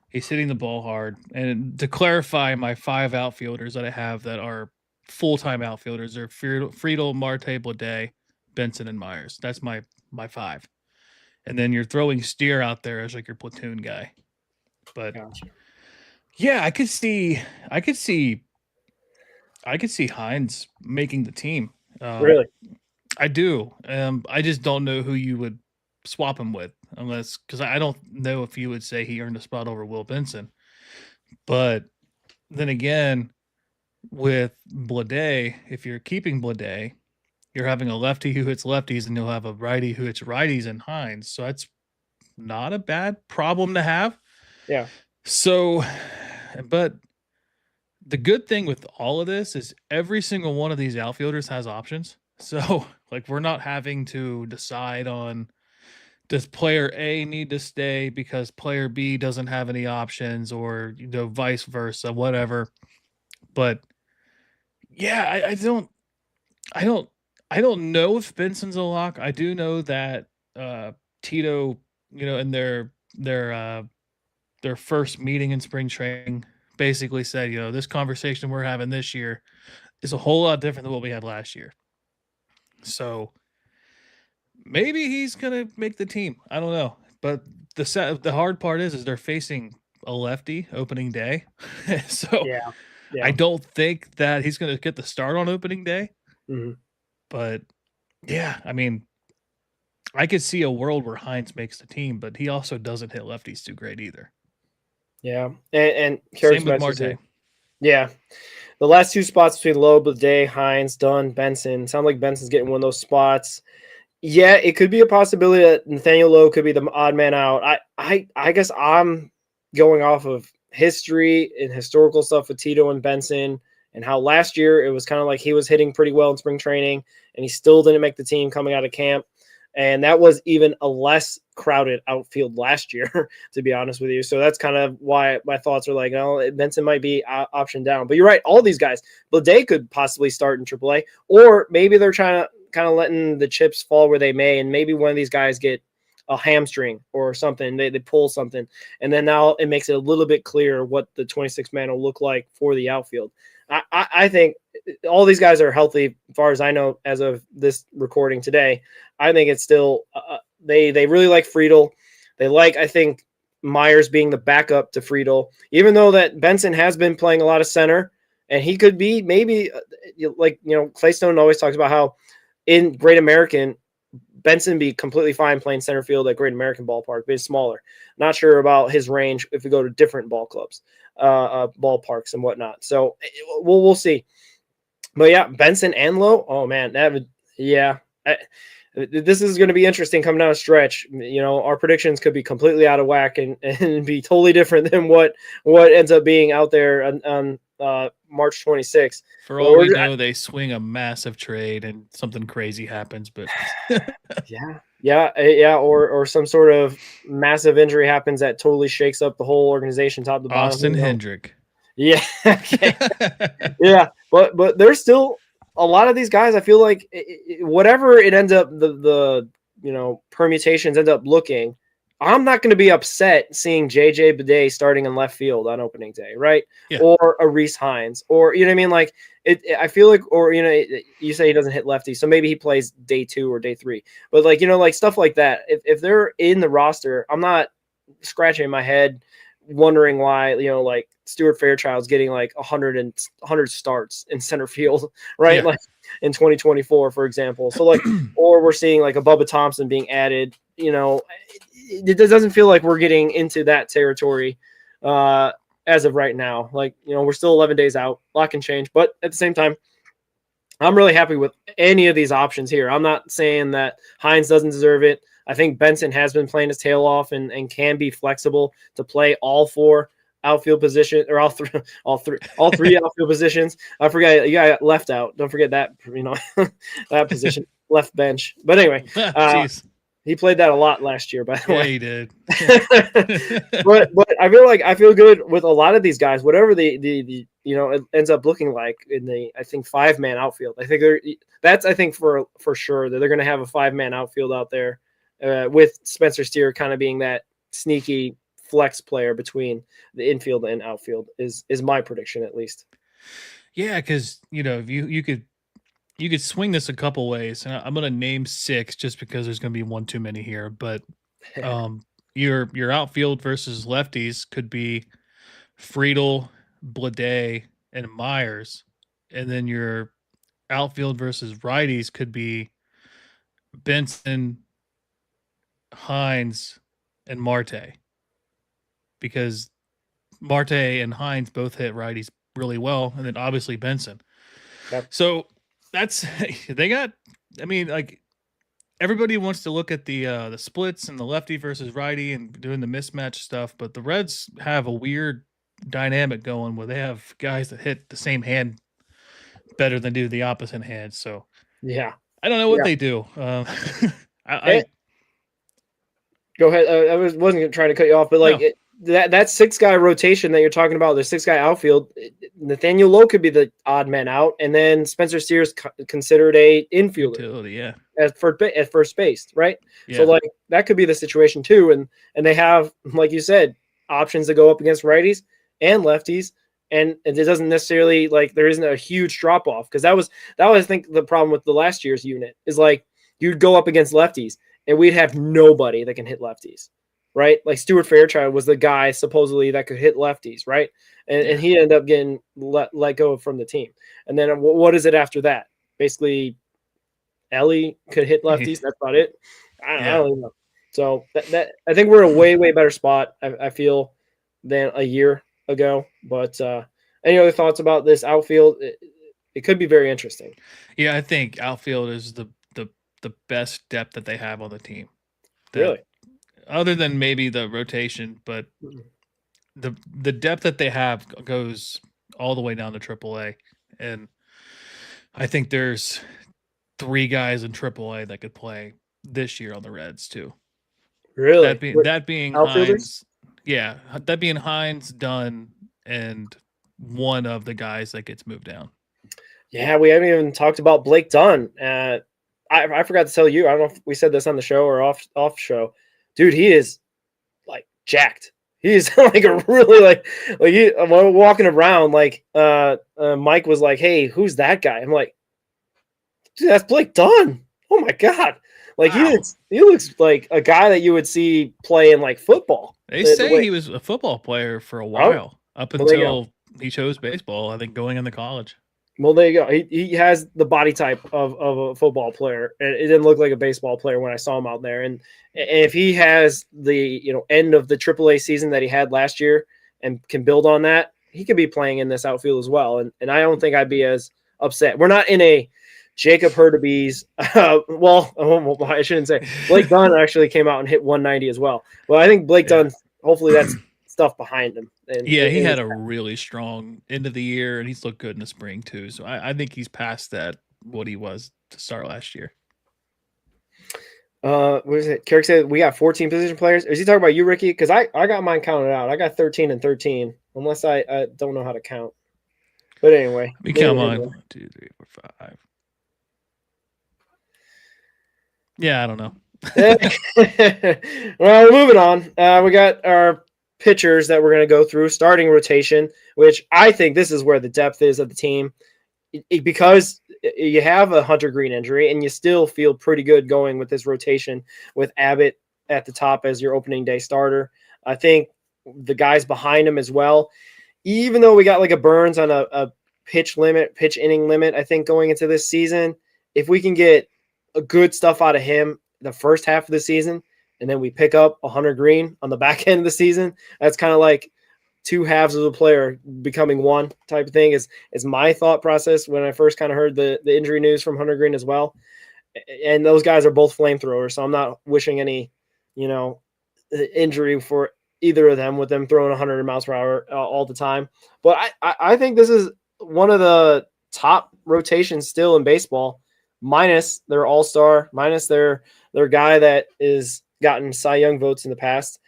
Speaker 3: He's hitting the ball hard. And to clarify, my 5 outfielders that I have that are full-time outfielders are Friedel, Marte, Blade, Benson, and Myers. That's my 5. And then you're throwing Steer out there as like your platoon guy. But
Speaker 2: Gotcha.
Speaker 3: Yeah, I could see Hines making the team.
Speaker 2: Really?
Speaker 3: I do. I just don't know who you would swap him with, because I don't know if you would say he earned a spot over Will Benson. But then again, with Blade, if you're keeping Blade, you're having a lefty who hits lefties, and you'll have a righty who hits righties in Hines. So that's not a bad problem to have.
Speaker 2: Yeah.
Speaker 3: So, but the good thing with all of this is every single one of these outfielders has options. So, like, we're not having to decide on, does player A need to stay because player B doesn't have any options, or vice versa, whatever. But yeah, I don't know if Benson's a lock. I do know that Tito, in their first meeting in spring training, basically said, this conversation we're having this year is a whole lot different than what we had last year. So maybe he's gonna make the team. I don't know, but the hard part is they're facing a lefty opening day, so
Speaker 2: yeah.
Speaker 3: I don't think that he's gonna get the start on opening day.
Speaker 2: Mm-hmm.
Speaker 3: But yeah, I mean, I could see a world where Hines makes the team, but he also doesn't hit lefties too great either.
Speaker 2: Yeah, and
Speaker 3: same with Marte.
Speaker 2: Yeah. The last 2 spots between Lowe, Blade, Hines, Dunn, Benson. Sound like Benson's getting one of those spots. Yeah, it could be a possibility that Nathaniel Lowe could be the odd man out. I guess I'm going off of history and historical stuff with Tito and Benson, and how last year it was kind of like he was hitting pretty well in spring training, and he still didn't make the team coming out of camp. And that was even a less crowded outfield last year, to be honest with you. So that's kind of why my thoughts are like, oh, Benson might be option down. But you're right. All these guys, Blade could possibly start in AAA, or maybe they're trying to kind of letting the chips fall where they may. And maybe one of these guys get a hamstring or something. They pull something. And then now it makes it a little bit clearer what the 26 man will look like for the outfield. I think all these guys are healthy, as far as I know, as of this recording today. I think it's still they really like Friedel. They like, I think, Myers being the backup to Friedel, even though that Benson has been playing a lot of center, and he could be maybe Claystone always talks about how in Great American, Benson be completely fine playing center field at Great American Ballpark, but it's smaller. Not sure about his range if we go to different ball clubs, ballparks and whatnot. So we'll see. But yeah, Benson and Lowe. Oh man, that would, yeah. this is going to be interesting coming down a stretch. You know, our predictions could be completely out of whack and be totally different than what ends up being out there on March 26th.
Speaker 3: For all we know, they swing a massive trade and something crazy happens. But
Speaker 2: yeah, or some sort of massive injury happens that totally shakes up the whole organization, top to bottom.
Speaker 3: Austin Hendrick.
Speaker 2: Yeah, yeah, but there's still a lot of these guys. I feel like whatever it ends up, the permutations end up looking, I'm not going to be upset seeing JJ Bidet starting in left field on opening day, right?
Speaker 3: Yeah.
Speaker 2: Or a Reese Hines, or you know what I mean? Like I feel like, or you say he doesn't hit lefty, so maybe he plays day 2 or day 3. But like like stuff like that. If they're in the roster, I'm not scratching my head wondering why like Stuart Fairchild's getting like 100 starts in center field, right?
Speaker 3: Yeah.
Speaker 2: Like in 2024, for example. So like, or we're seeing like a Bubba Thompson being added. It doesn't feel like we're getting into that territory as of right now. Like we're still 11 days out. A lot can change, but at the same time, I'm really happy with any of these options here. I'm not saying that Hines doesn't deserve it. I think Benson has been playing his tail off and can be flexible to play all 4 outfield positions, or all three outfield positions. I forgot you got left out. Don't forget that that position, left bench. But anyway, he played that a lot last year. By the way,
Speaker 3: he did.
Speaker 2: but I feel good with a lot of these guys. Whatever the it ends up looking like in the 5-man outfield. I think for sure that they're going to have a 5-man outfield out there. With Spencer Steer kind of being that sneaky flex player between the infield and outfield is my prediction, at least. Yeah,
Speaker 3: because you could swing this a couple ways, and I'm going to name 6 just because there's going to be one too many here. But your outfield versus lefties could be Friedel, Blade, and Myers, and then your outfield versus righties could be Benson, Hines, and Marte, because Marte and Hines both hit righties really well, and then obviously Benson.
Speaker 2: Yep.
Speaker 3: So that's they got. I mean, like everybody wants to look at the splits and the lefty versus righty and doing the mismatch stuff, but the Reds have a weird dynamic going where they have guys that hit the same hand better than do the opposite hand. So
Speaker 2: yeah,
Speaker 3: I don't know what they do.
Speaker 2: Go ahead. I wasn't trying to cut you off, but like that 6-guy rotation that you're talking about, the 6-guy outfield, Nathaniel Lowe could be the odd man out, and then Spencer Steer's considered a infielder,
Speaker 3: utility,
Speaker 2: at first base, right?
Speaker 3: Yeah.
Speaker 2: So like that could be the situation too, and they have, like you said, options to go up against righties and lefties, and it doesn't necessarily like there isn't a huge drop off, because that was I think the problem with the last year's unit is like you'd go up against lefties and we'd have nobody that can hit lefties, right? Like Stuart Fairchild was the guy supposedly that could hit lefties, right? And he ended up getting let go from the team. And then what is it after that? Basically, Ellie could hit lefties. That's about it. I don't even know. So that I think we're in a way better spot, I feel, than a year ago. But any other thoughts about this outfield? It could be very interesting.
Speaker 3: Yeah, I think outfield is the best depth that they have on the team.
Speaker 2: Really?
Speaker 3: Other than maybe the rotation, but the depth that they have goes all the way down to AAA. And I think there's 3 guys in AAA that could play this year on the Reds too.
Speaker 2: Really?
Speaker 3: That being
Speaker 2: outfielders?
Speaker 3: Hines. Yeah, that being Hines, Dunn, and one of the guys that gets moved down.
Speaker 2: Yeah, we haven't even talked about Blake Dunn. I forgot to tell you. I don't know if we said this on the show or off show. Dude, he is like jacked. He's like a really like walking around like Mike was like, "Hey, who's that guy?" I'm like, "Dude, that's Blake Dunn." Oh my god! Like wow. he looks like a guy that you would see playing like football.
Speaker 3: They say he was a football player for a while, up until he chose baseball. I think going into college.
Speaker 2: Well, there you go. He has the body type of a football player. It didn't look like a baseball player when I saw him out there. And if he has the end of the AAA season that he had last year and can build on that, he could be playing in this outfield as well. And I don't think I'd be as upset. We're not in a Jacob Hurtubise. I shouldn't say. Blake Dunn actually came out and hit 190 as well. Well, I think Blake Dunn, hopefully that's stuff behind him. And
Speaker 3: he had a really strong end of the year, and he's looked good in the spring too. So I think he's past that what he was to start last year.
Speaker 2: What is it? Carrick said we got 14 position players. Is he talking about you, Ricky? Because I got mine counted out. I got 13 and 13, unless I don't know how to count. But anyway,
Speaker 3: we count on 1, 2, 3, 4, 5. Yeah, I don't know.
Speaker 2: Well, moving on. We got our pitchers that we're going to go through, starting rotation, which I think this is where the depth is of the team. Because you have a Hunter Green injury and you still feel pretty good going with this rotation with Abbott at the top as your opening day starter. I think the guys behind him as well, even though we got like a Burns on a pitch inning limit, I think going into this season, if we can get a good stuff out of him the first half of the season, and then we pick up a Hunter Green on the back end of the season, that's kind of like two halves of the player becoming one type of thing is my thought process when I first kind of heard the injury news from Hunter Green as well. And those guys are both flamethrowers, so I'm not wishing any, injury for either of them with them throwing 100 miles per hour all the time. But I think this is one of the top rotations still in baseball, minus their all-star, minus their guy that is gotten Cy Young votes in the past.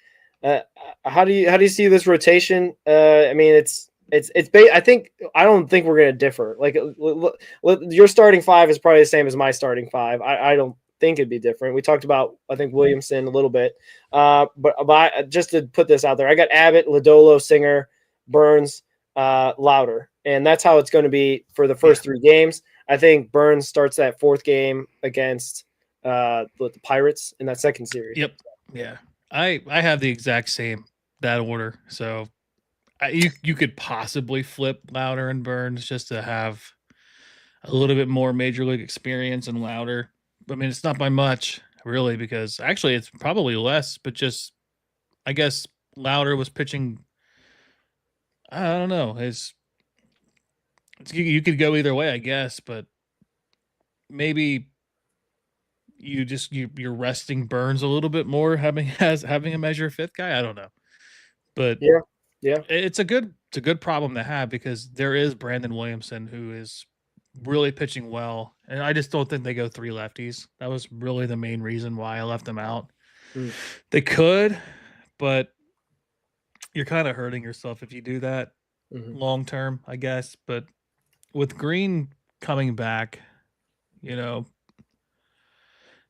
Speaker 2: How do you see this rotation? I mean, I don't think we're going to differ. Like your starting five is probably the same as my starting five. I don't think it'd be different. We talked about, I think, Williamson a little bit. But just to put this out there, I got Abbott, Lodolo, Singer, Burns, Louder. And that's how it's going to be for the first 3 games. I think Burns starts that 4th game against the Pirates in that second series.
Speaker 3: Yep. Yeah. I have the exact same that order. So you could possibly flip Louder and Burns just to have a little bit more major league experience and Louder. I mean, it's not by much really, because actually it's probably less, but just, I guess Louder was pitching. I don't know. You could go either way, I guess, but maybe you're resting Burns a little bit more, having a measure 5th guy. I don't know, but
Speaker 2: yeah,
Speaker 3: it's a good problem to have, because there is Brandon Williamson who is really pitching well, and I just don't think they go 3 lefties. That was really the main reason why I left them out. They could, but you're kind of hurting yourself if you do that long term, I guess. But with Green coming back,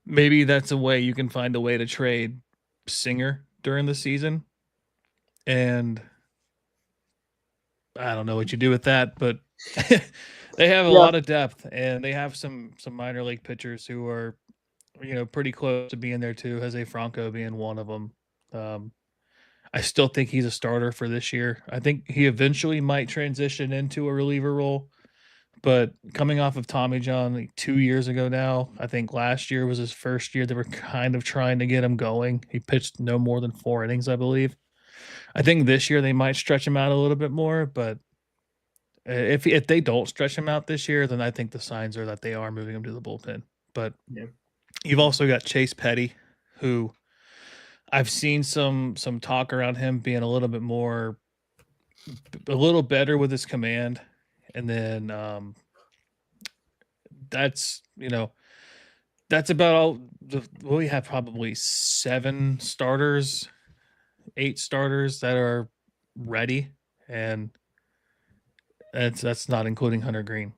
Speaker 3: maybe that's a way you can find a way to trade Singer during the season. And I don't know what you do with that, but they have a lot of depth, and they have some minor league pitchers who are, pretty close to being there too. Jose Franco being one of them. I still think he's a starter for this year. I think he eventually might transition into a reliever role, but coming off of Tommy John like 2 years ago now, I think last year was his first year they were kind of trying to get him going. He pitched no more than 4 innings, I believe. I think this year they might stretch him out a little bit more, but if they don't stretch him out this year, then I think the signs are that they are moving him to the bullpen. But you've also got Chase Petty, who I've seen some talk around him being a little better with his command. And then that's about all. We have probably 7 starters, 8 starters that are ready, and that's not including Hunter Green.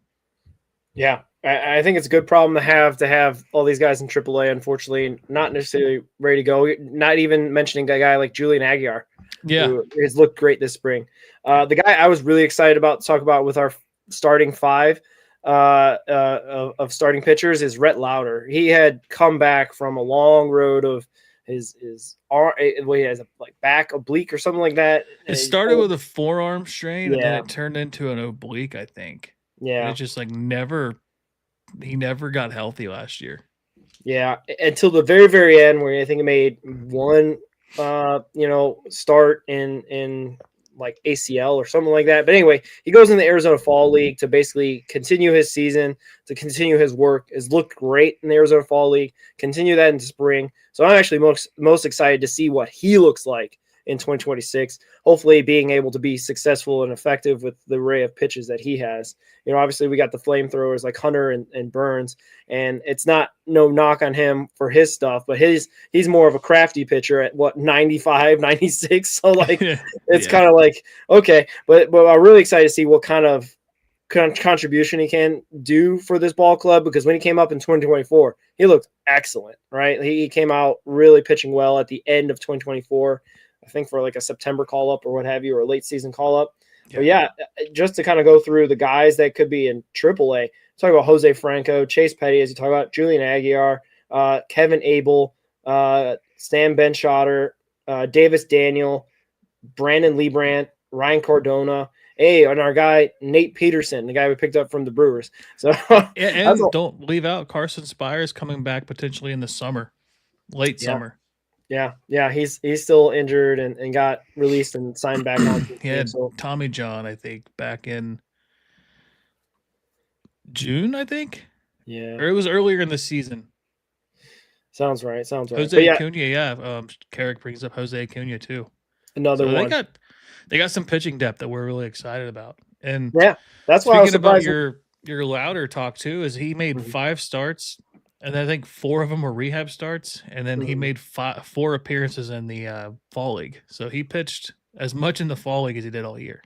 Speaker 2: Yeah, I think it's a good problem to have all these guys in AAA. Unfortunately, not necessarily ready to go. Not even mentioning a guy like Julian Aguiar, who has looked great this spring. The guy I was really excited about to talk about with our starting 5 of starting pitchers is Rhett Louder. He had come back from a long road of his arm. He has a back oblique or something like that.
Speaker 3: It started with a forearm strain, and then it turned into an oblique, I think.
Speaker 2: Yeah,
Speaker 3: and it's just he never got healthy last year.
Speaker 2: Yeah, until the very, very end, where I think he made one, start in like ACL or something like that. But anyway, he goes in the Arizona Fall League to basically continue his season, to continue his work. Has looked great in the Arizona Fall League. Continue that into spring. So I'm actually most excited to see what he looks like in 2026, hopefully being able to be successful and effective with the array of pitches that he has. You know, obviously we got the flamethrowers like Hunter and Burns, and it's not no knock on him for his stuff, but he's more of a crafty pitcher at 95, 96. So like, it's kind of like, okay, but I'm really excited to see what kind of contribution he can do for this ball club, because when he came up in 2024, he looked excellent, right? He came out really pitching well at the end of 2024. I think for like a September call up or what have you, or a late season call up. Yeah. But yeah, just to kind of go through the guys that could be in AAA, talk about Jose Franco, Chase Petty, as you talk about, Julian Aguiar, Kevin Abel, Stan Benschotter, Davis Daniel, Brandon Liebrandt, Ryan Cardona, and our guy Nate Peterson, the guy we picked up from the Brewers. So
Speaker 3: and don't leave out Carson Spires coming back potentially in the summer, late summer.
Speaker 2: Yeah, he's still injured and got released and signed back on.
Speaker 3: He had Tommy John, I think, back in June, I think.
Speaker 2: Yeah.
Speaker 3: Or it was earlier in the season.
Speaker 2: Sounds right.
Speaker 3: Jose Acuna, Carrick brings up Jose Acuna too.
Speaker 2: Another one.
Speaker 3: They got some pitching depth that we're really excited about. And
Speaker 2: yeah, that's why I was surprised
Speaker 3: about your Louder talk too, is he made 5 starts. And I think 4 of them were rehab starts, and then he made 4 appearances in the fall league. So he pitched as much in the fall league as he did all year.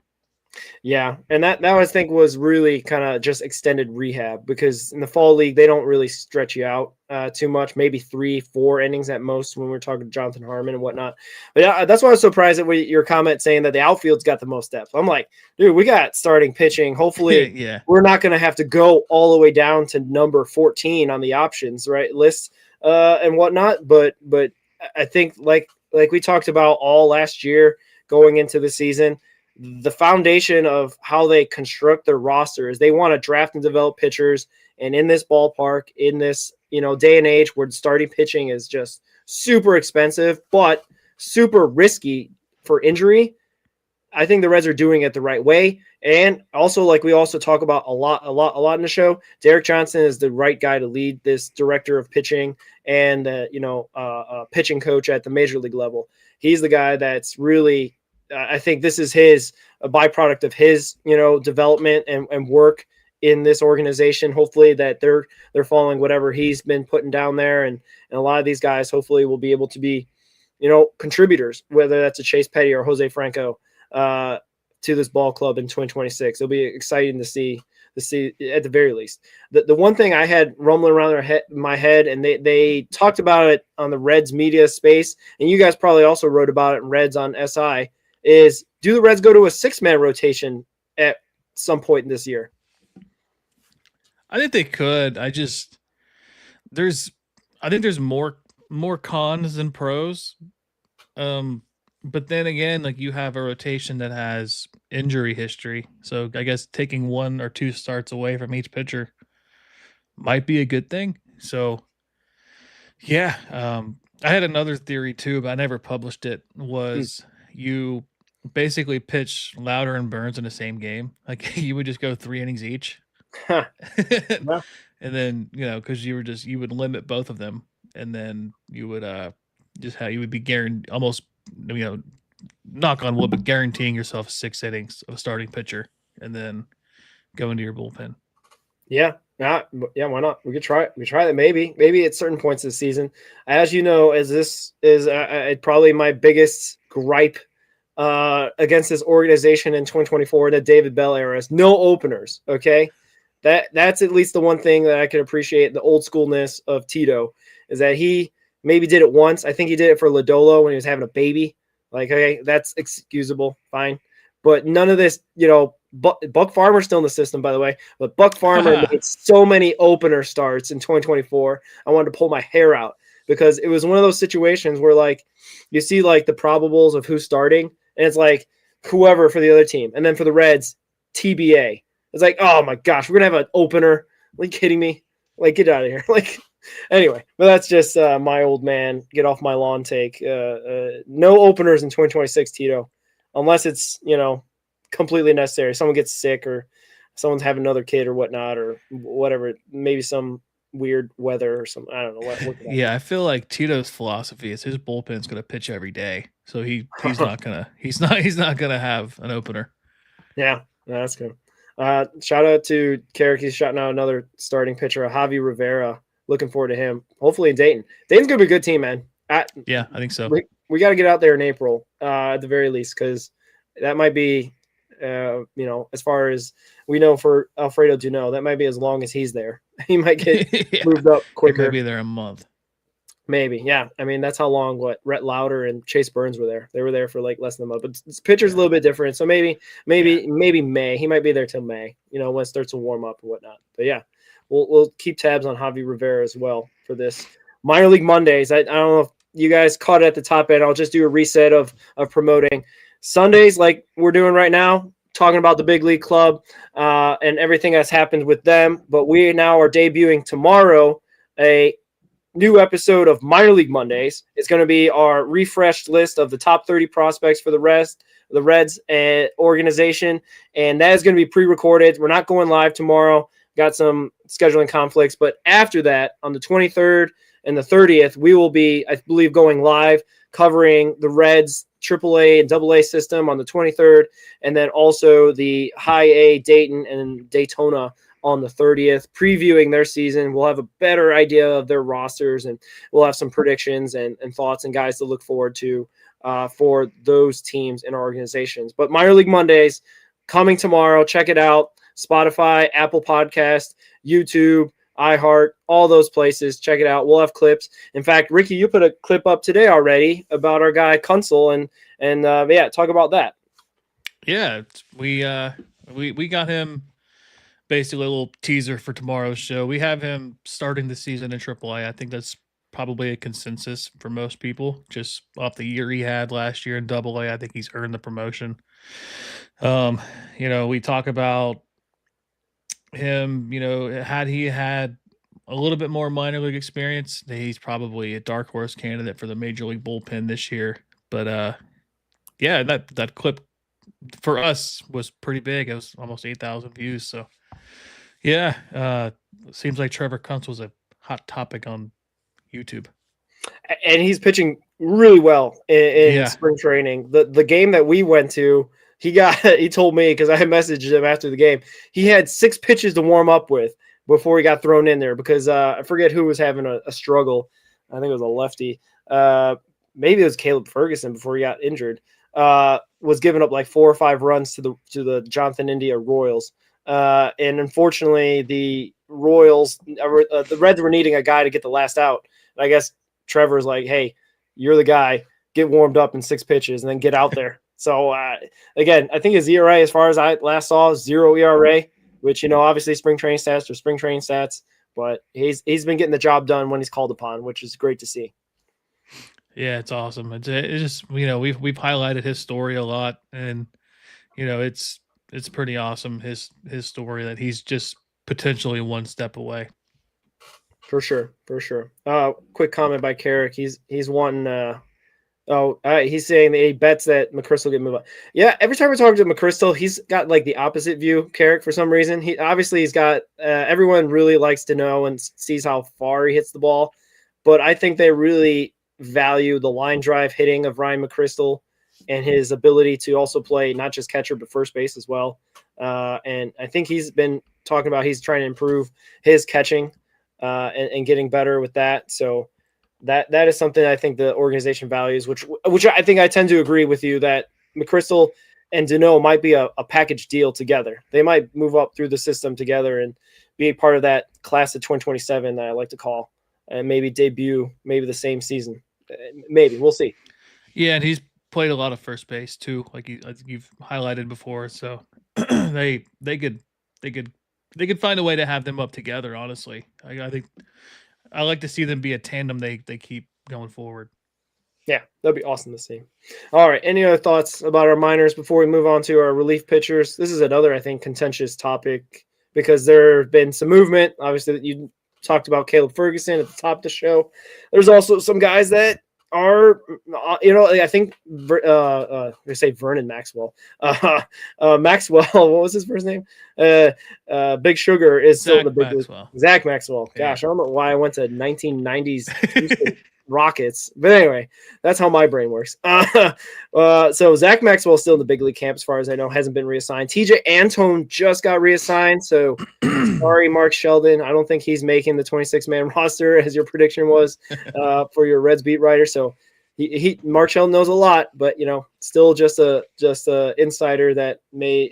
Speaker 2: Yeah, and that I think was really kind of just extended rehab, because in the fall league they don't really stretch you out too much, maybe 3-4 innings at most when we're talking to Jonathan Harmon and whatnot. But that's why I was surprised at your comment saying that the outfield's got the most depth. I'm like, dude, we got starting pitching. Hopefully we're not going to have to go all the way down to number 14 on the options list and whatnot. But I think like we talked about all last year going into the season, the foundation of how they construct their roster is they want to draft and develop pitchers. And in this ballpark, in this, day and age where starting pitching is just super expensive, but super risky for injury, I think the Reds are doing it the right way. And also, like we also talk about a lot in the show, Derek Johnson is the right guy to lead this director of pitching and, pitching coach at the major league level. He's the guy that's really, I think this is a byproduct of his, development and work in this organization. Hopefully that they're following whatever he's been putting down there. And a lot of these guys hopefully will be able to be, contributors, whether that's a Chase Petty or Jose Franco to this ball club in 2026. It'll be exciting to see at the very least. The one thing I had rumbling around my head, and they talked about it on the Reds media space, and you guys probably also wrote about it in Reds on SI, is do the Reds go to a 6-man rotation at some point in this year?
Speaker 3: I think they could. I think there's more cons than pros. But then again, like you have a rotation that has injury history. So I guess taking 1 or 2 starts away from each pitcher might be a good thing. So yeah, I had another theory too, but I never published it, was you basically pitch Louder and Burns in the same game. Like you would just go 3 innings each.
Speaker 2: Yeah.
Speaker 3: And then, because you would limit both of them, and then you would you would be guaranteed almost, knock on wood, but guaranteeing yourself 6 innings of a starting pitcher and then go into your bullpen.
Speaker 2: Yeah. Why not? We could try it. We try that maybe at certain points of the season. As you know, as this is probably my biggest gripe against this organization in 2024, the David Bell era, is no openers. Okay. That's at least the one thing that I can appreciate, the old schoolness of Tito, is that he maybe did it once. I think he did it for Lodolo when he was having a baby. Like, okay, that's excusable, fine. But none of this, Buck Farmer's still in the system, by the way. But Buck Farmer made so many opener starts in 2024. I wanted to pull my hair out, because it was one of those situations where, like, you see, like, the probables of who's starting, and it's like whoever for the other team. And then for the Reds, TBA. It's like, oh my gosh, we're going to have an opener. Are you kidding me? Like, get out of here. Like, anyway, but that's just my old man, get off my lawn take. No openers in 2026, Tito. unless it's, completely necessary. Someone gets sick or someone's having another kid or whatnot or whatever. Maybe some weird weather or something. I don't know what could happen.
Speaker 3: Yeah, I feel like Tito's philosophy is his bullpen's going to pitch every day, so he's not gonna have an opener.
Speaker 2: Yeah, that's good. Shout out to Carrick. He's shouting out another starting pitcher, Javi Rivera. Looking forward to him. Hopefully in Dayton. Dayton's gonna be a good team, man.
Speaker 3: Yeah, I think so.
Speaker 2: We got to get out there in April at the very least, because that might be, as far as we know for Alfredo Duno, that might be as long as he's there. He might get moved up quicker.
Speaker 3: He might be there a month.
Speaker 2: Maybe, yeah. I mean, that's how long Rhett Lauder and Chase Burns were there. They were there for like less than a month. But this pitcher's a little bit different. So maybe May. He might be there till May, when it starts to warm up and whatnot. But yeah, we'll keep tabs on Javi Rivera as well for this minor league Mondays. I don't know if you guys caught it at the top end. I'll just do a reset of promoting Sundays like we're doing right now, talking about the big league club and everything that's happened with them. But we now are debuting tomorrow a new episode of Minor League Mondays. It's going to be our refreshed list of the top 30 prospects for the Reds and organization, and that is going to be pre-recorded. We're not going live tomorrow. Got some scheduling conflicts, but after that, on the 23rd and the 30th, we will be, I believe, going live covering the Reds AAA and AA system on the 23rd, and then also the High A Dayton and Daytona on the 30th, previewing their season. We'll have a better idea of their rosters, and we'll have some predictions and thoughts and guys to look forward to for those teams and organizations. But Minor League Mondays coming tomorrow. Check it out. Spotify, Apple Podcast, YouTube, iHeart, all those places. Check it out. We'll have clips. In fact, Ricky, you put a clip up today already about our guy Kunzel, and talk about that.
Speaker 3: Yeah, we got him. Basically, a little teaser for tomorrow's show. We have him starting the season in AAA. I think that's probably a consensus for most people, just off the year he had last year in AA. I think he's earned the promotion. We talk about him, had he had a little bit more minor league experience, he's probably a dark horse candidate for the major league bullpen this year. But that clip for us was pretty big. It was almost 8,000 views. So yeah, seems like Trevor Kuntz was a hot topic on YouTube.
Speaker 2: And he's pitching really well in spring training. The game that we went to, he told me, because I had messaged him after the game, he had 6 pitches to warm up with before he got thrown in there, because I forget who was having a struggle. I think it was a lefty. Maybe it was Caleb Ferguson before he got injured. Was giving up like 4 or 5 runs to the Jonathan India Royals. And unfortunately, the Royals, the Reds were needing a guy to get the last out. And I guess Trevor's like, hey, you're the guy. Get warmed up in 6 pitches and then get out there. So, again, I think his ERA, as far as I last saw, 0 ERA, which, obviously spring training stats are spring training stats. But he's been getting the job done when he's called upon, which is great to see.
Speaker 3: Yeah, it's awesome. It's just, we've highlighted his story a lot, and it's pretty awesome, his story, that he's just potentially one step away.
Speaker 2: For sure. Quick comment by Carrick. He's wanting he's saying that he bets that McChrystal get moved up. Yeah, every time we talk to McChrystal, he's got like the opposite view, Carrick, for some reason. He's got everyone really likes to know and sees how far he hits the ball, but I think they really value the line drive hitting of Ryan McChrystal and his ability to also play not just catcher but first base as well. And I think he's been talking about he's trying to improve his catching and getting better with that. So that is something I think the organization values, which I think I tend to agree with you that McChrystal and Duno might be a package deal together. They might move up through the system together and be a part of that class of 2027 that I like to call, and maybe debut maybe the same season. Maybe we'll see.
Speaker 3: Yeah, and he's played a lot of first base too, like you've highlighted before. So they could find a way to have them up together. Honestly, I think I like to see them be a tandem. They keep going forward.
Speaker 2: Yeah, that'd be awesome to see. All right, any other thoughts about our minors before we move on to our relief pitchers? This is another, I think, contentious topic because there have been some movement. Obviously, you talked about Caleb Ferguson at the top of the show. There's also some guys that I think they say Vernon Maxwell. Maxwell, what was his first name? Big Sugar is still in the big league.
Speaker 3: Maxwell.
Speaker 2: Zach Maxwell.
Speaker 3: Yeah.
Speaker 2: Gosh, I don't know why I went to 1990s Houston Rockets, but anyway, that's how my brain works. So Zach Maxwell is still in the big league camp, as far as I know, hasn't been reassigned. TJ Antone just got reassigned, so sorry, Mark Sheldon. I don't think he's making the 26-man roster as your prediction was for your Reds beat writer. So Mark Sheldon knows a lot, but still just a insider that may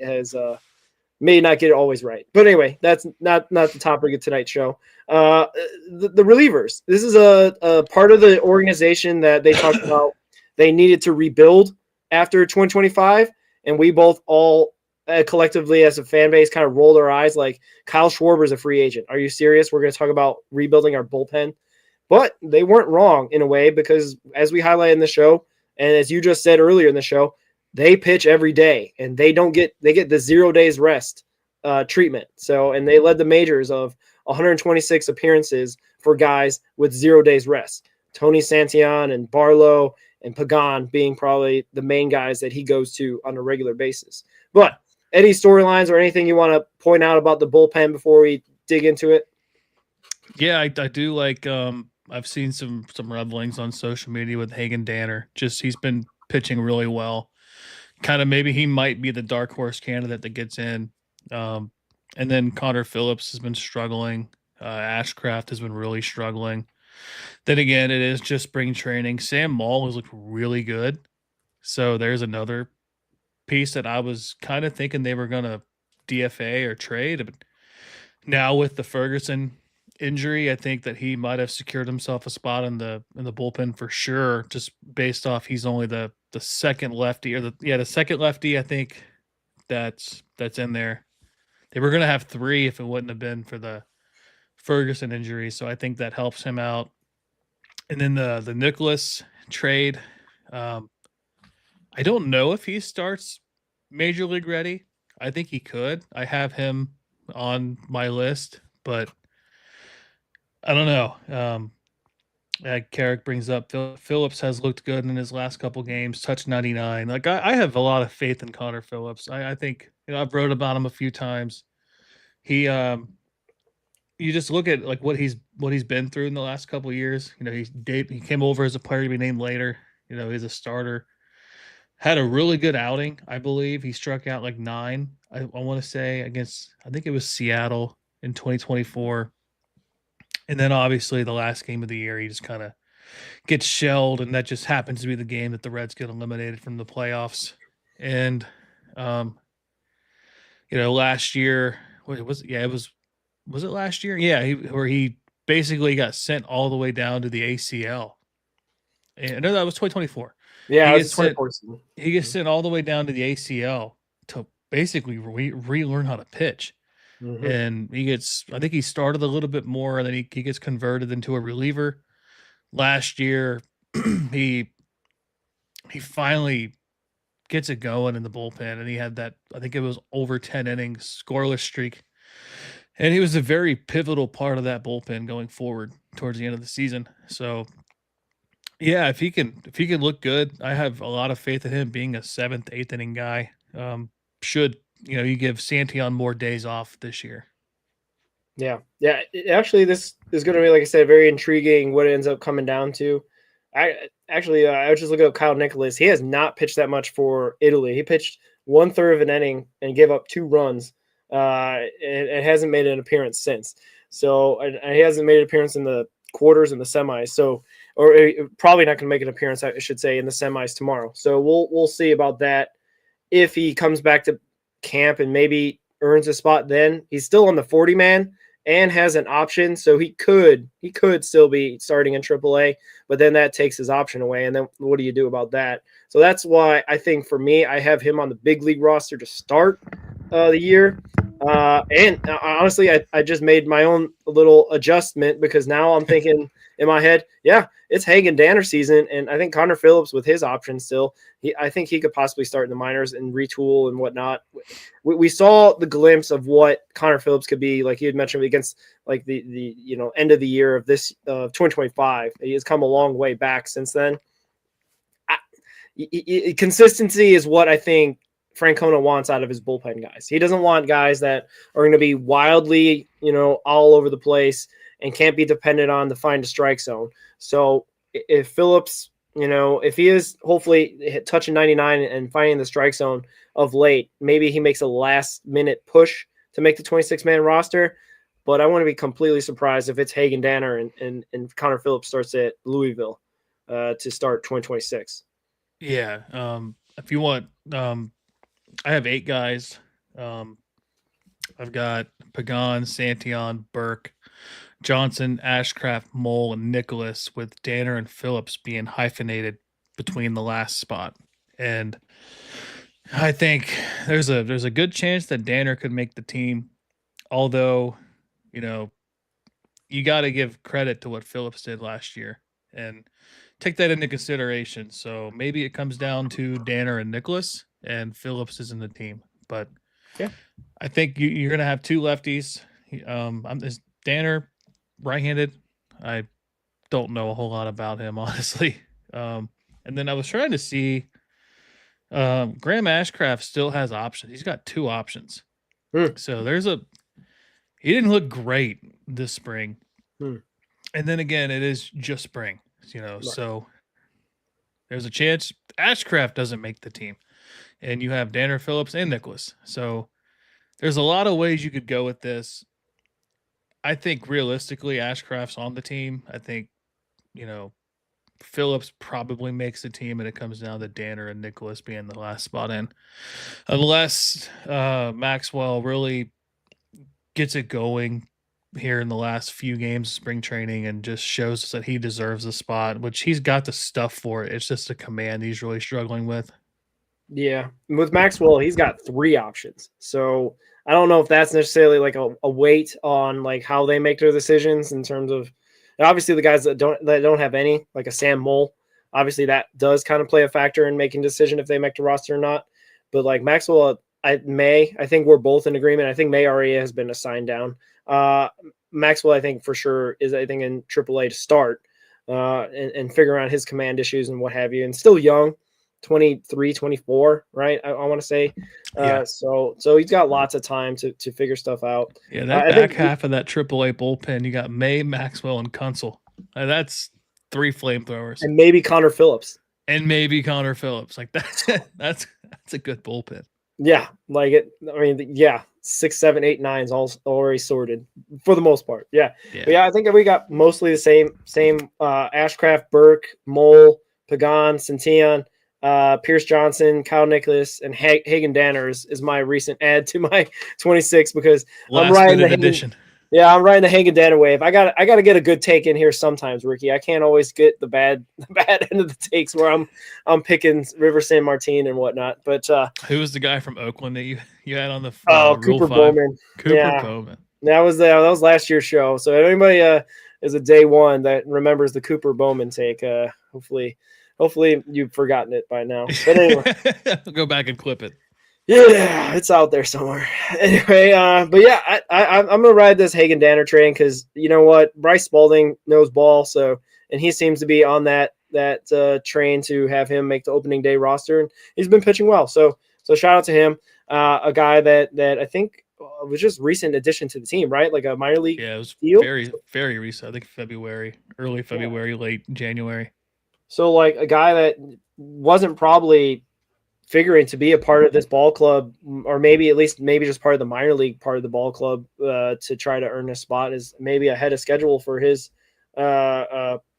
Speaker 2: not get it always right. But anyway, that's not the topic of tonight's show. The relievers. This is a part of the organization that they talked about. They needed to rebuild after 2025, and we both all collectively as a fan base kind of rolled our eyes like, Kyle Schwarber's a free agent. Are you serious? We're going to talk about rebuilding our bullpen. But they weren't wrong in a way, because as we highlighted in the show, and as you just said earlier in the show, they pitch every day, and they get the 0 days rest treatment. So, and they led the majors of 126 appearances for guys with 0 days rest. Tony Santillan and Barlow and Pagan being probably the main guys that he goes to on a regular basis. But any storylines or anything you want to point out about the bullpen before we dig into it?
Speaker 3: Yeah, I do like. I've seen some rumblings on social media with Hagen Danner. Just he's been pitching really well. Kind of maybe he might be the dark horse candidate that gets in. And then Connor Phillips has been struggling. Ashcraft has been really struggling. Then again, it is just spring training. Sam Moll has looked really good. So there's another piece that I was kind of thinking they were going to DFA or trade. But now with the Ferguson injury, I think that he might have secured himself a spot in the bullpen for sure, just based off he's only the second lefty, or the second lefty I think that's in there. They were going to have three if it wouldn't have been for the Ferguson injury, so I think that helps him out. And then the Nicholas trade, I don't know if he starts Major League ready. I think he could. I have him on my list, but I don't know. Carrick brings up Phillips has looked good in his last couple games, touched 99. Like I have a lot of faith in Connor Phillips. I think I've wrote about him a few times. He you just look at like what he's been through in the last couple of years. He came over as a player to be named later. He's a starter. Had a really good outing, I believe. He struck out like 9. I want to say against, I think it was Seattle in 2024. And then obviously the last game of the year, he just kind of gets shelled, and that just happens to be the game that the Reds get eliminated from the playoffs. And last year, was it last year? Yeah, where he basically got sent all the way down to the ACL. And no, that was 2024.
Speaker 2: Yeah,
Speaker 3: he gets sent all the way down to the ACL to basically relearn how to pitch. Mm-hmm. And I think he started a little bit more, and then he gets converted into a reliever. Last year, he finally gets it going in the bullpen, and he had that, I think it was over 10 innings, scoreless streak. And he was a very pivotal part of that bullpen going forward towards the end of the season. So yeah, if he can look good, I have a lot of faith in him being a 7th, 8th inning guy. Should you give Santillan more days off this year?
Speaker 2: Yeah. Actually, this is going to be, like I said, very intriguing what it ends up coming down to. I was just looking at Kyle Nicholas. He has not pitched that much for Italy. He pitched 1/3 of an inning and gave up 2 runs. It hasn't made an appearance since. So and he hasn't made an appearance in the quarters and the semis. So, or probably not going to make an appearance, I should say, in the semis tomorrow. So we'll see about that. If he comes back to camp and maybe earns a spot, then he's still on the 40-man and has an option. So he could still be starting in AAA, but then that takes his option away. And then what do you do about that? So that's why I think for me, I have him on the big league roster to start the year. And honestly, I just made my own little adjustment, because now I'm thinking in my head, yeah, it's Hagen Danner season. And I think Connor Phillips with his option still, I think he could possibly start in the minors and retool and whatnot. We saw the glimpse of what Connor Phillips could be, like you had mentioned, against the end of the year of this 2025. He has come a long way back since then. consistency is what I think Francona wants out of his bullpen guys. He doesn't want guys that are going to be wildly, all over the place and can't be dependent on to find a strike zone. So if Phillips, if he is hopefully touching 99 and finding the strike zone of late, maybe he makes a last minute push to make the 26-man roster. But I want to be completely surprised if it's Hagen Danner and Connor Phillips starts at Louisville to start 2026.
Speaker 3: Yeah. If you want, I have 8 guys. I've got Pagan, Santillan, Burke, Johnson, Ashcraft, Mole, and Nicholas, with Danner and Phillips being hyphenated between the last spot. And I think there's a good chance that Danner could make the team, although, you got to give credit to what Phillips did last year and take that into consideration. So maybe it comes down to Danner and Nicholas, and Phillips is in the team. But
Speaker 2: yeah,
Speaker 3: I think you're going to have 2 lefties. Is Danner right-handed? I don't know a whole lot about him, honestly. And then I was trying to see, Graham Ashcraft still has options. He's got 2 options. So he didn't look great this spring. And then again, it is just spring, right. So there's a chance Ashcraft doesn't make the team. And you have Danner, Phillips, and Nicholas. So there's a lot of ways you could go with this. I think realistically, Ashcraft's on the team. I think, Phillips probably makes the team, and it comes down to Danner and Nicholas being the last spot in. Unless Maxwell really gets it going here in the last few games of spring training and just shows us that he deserves a spot, which he's got the stuff for it. It's just a command he's really struggling with.
Speaker 2: Yeah. With Maxwell, he's got 3 options. So I don't know if that's necessarily like a weight on like how they make their decisions in terms of obviously the guys that don't have any, like a Sam Mole, obviously that does kind of play a factor in making a decision if they make the roster or not. But like Maxwell, I think we're both in agreement. I think May already has been assigned down. Maxwell, I think for sure is, I think, in AAA to start and figure out his command issues and what have you. And still young, 23, 24, right? I want to say.
Speaker 3: Yeah.
Speaker 2: So he's got lots of time to figure stuff out.
Speaker 3: Yeah, that back half of that AAA bullpen, you got May, Maxwell, and Kunzel. That's 3 flamethrowers.
Speaker 2: And maybe Connor Phillips.
Speaker 3: Like that's a good bullpen.
Speaker 2: Yeah, like it. I mean, yeah, 6, 7, 8, 9's all already sorted for the most part. Yeah. But yeah, I think we got mostly the same. Ashcraft, Burke, Mole, Pagan, Santillan, Pierce Johnson, Kyle Nicholas, and Hagen Danner is my recent add to my 26 because I'm riding the addition. Yeah, I'm riding the Hagen Danner wave. I got to get a good take in here sometimes, Ricky. I can't always get the bad end of the takes where I'm picking River San Martin and whatnot. But
Speaker 3: who was the guy from Oakland that you had on the
Speaker 2: Cooper Bowman?
Speaker 3: Bowman.
Speaker 2: That was last year's show. So if anybody is a day one that remembers the Cooper Bowman take, hopefully you've forgotten it by now. But anyway,
Speaker 3: I'll go back and clip it.
Speaker 2: Yeah, it's out there somewhere. Anyway, but yeah, I'm gonna ride this Hagen Danner train because you know what, Bryce Spalding knows ball, and he seems to be on that train to have him make the opening day roster, and he's been pitching well. So shout out to him, a guy that I think was just recent addition to the team, right? Like a minor league.
Speaker 3: Yeah, it was
Speaker 2: deal.
Speaker 3: very very recent. I think early February, late January.
Speaker 2: So like a guy that wasn't probably figuring to be a part of this ball club, or maybe just part of the minor league part of the ball club to try to earn a spot, is maybe ahead of schedule for his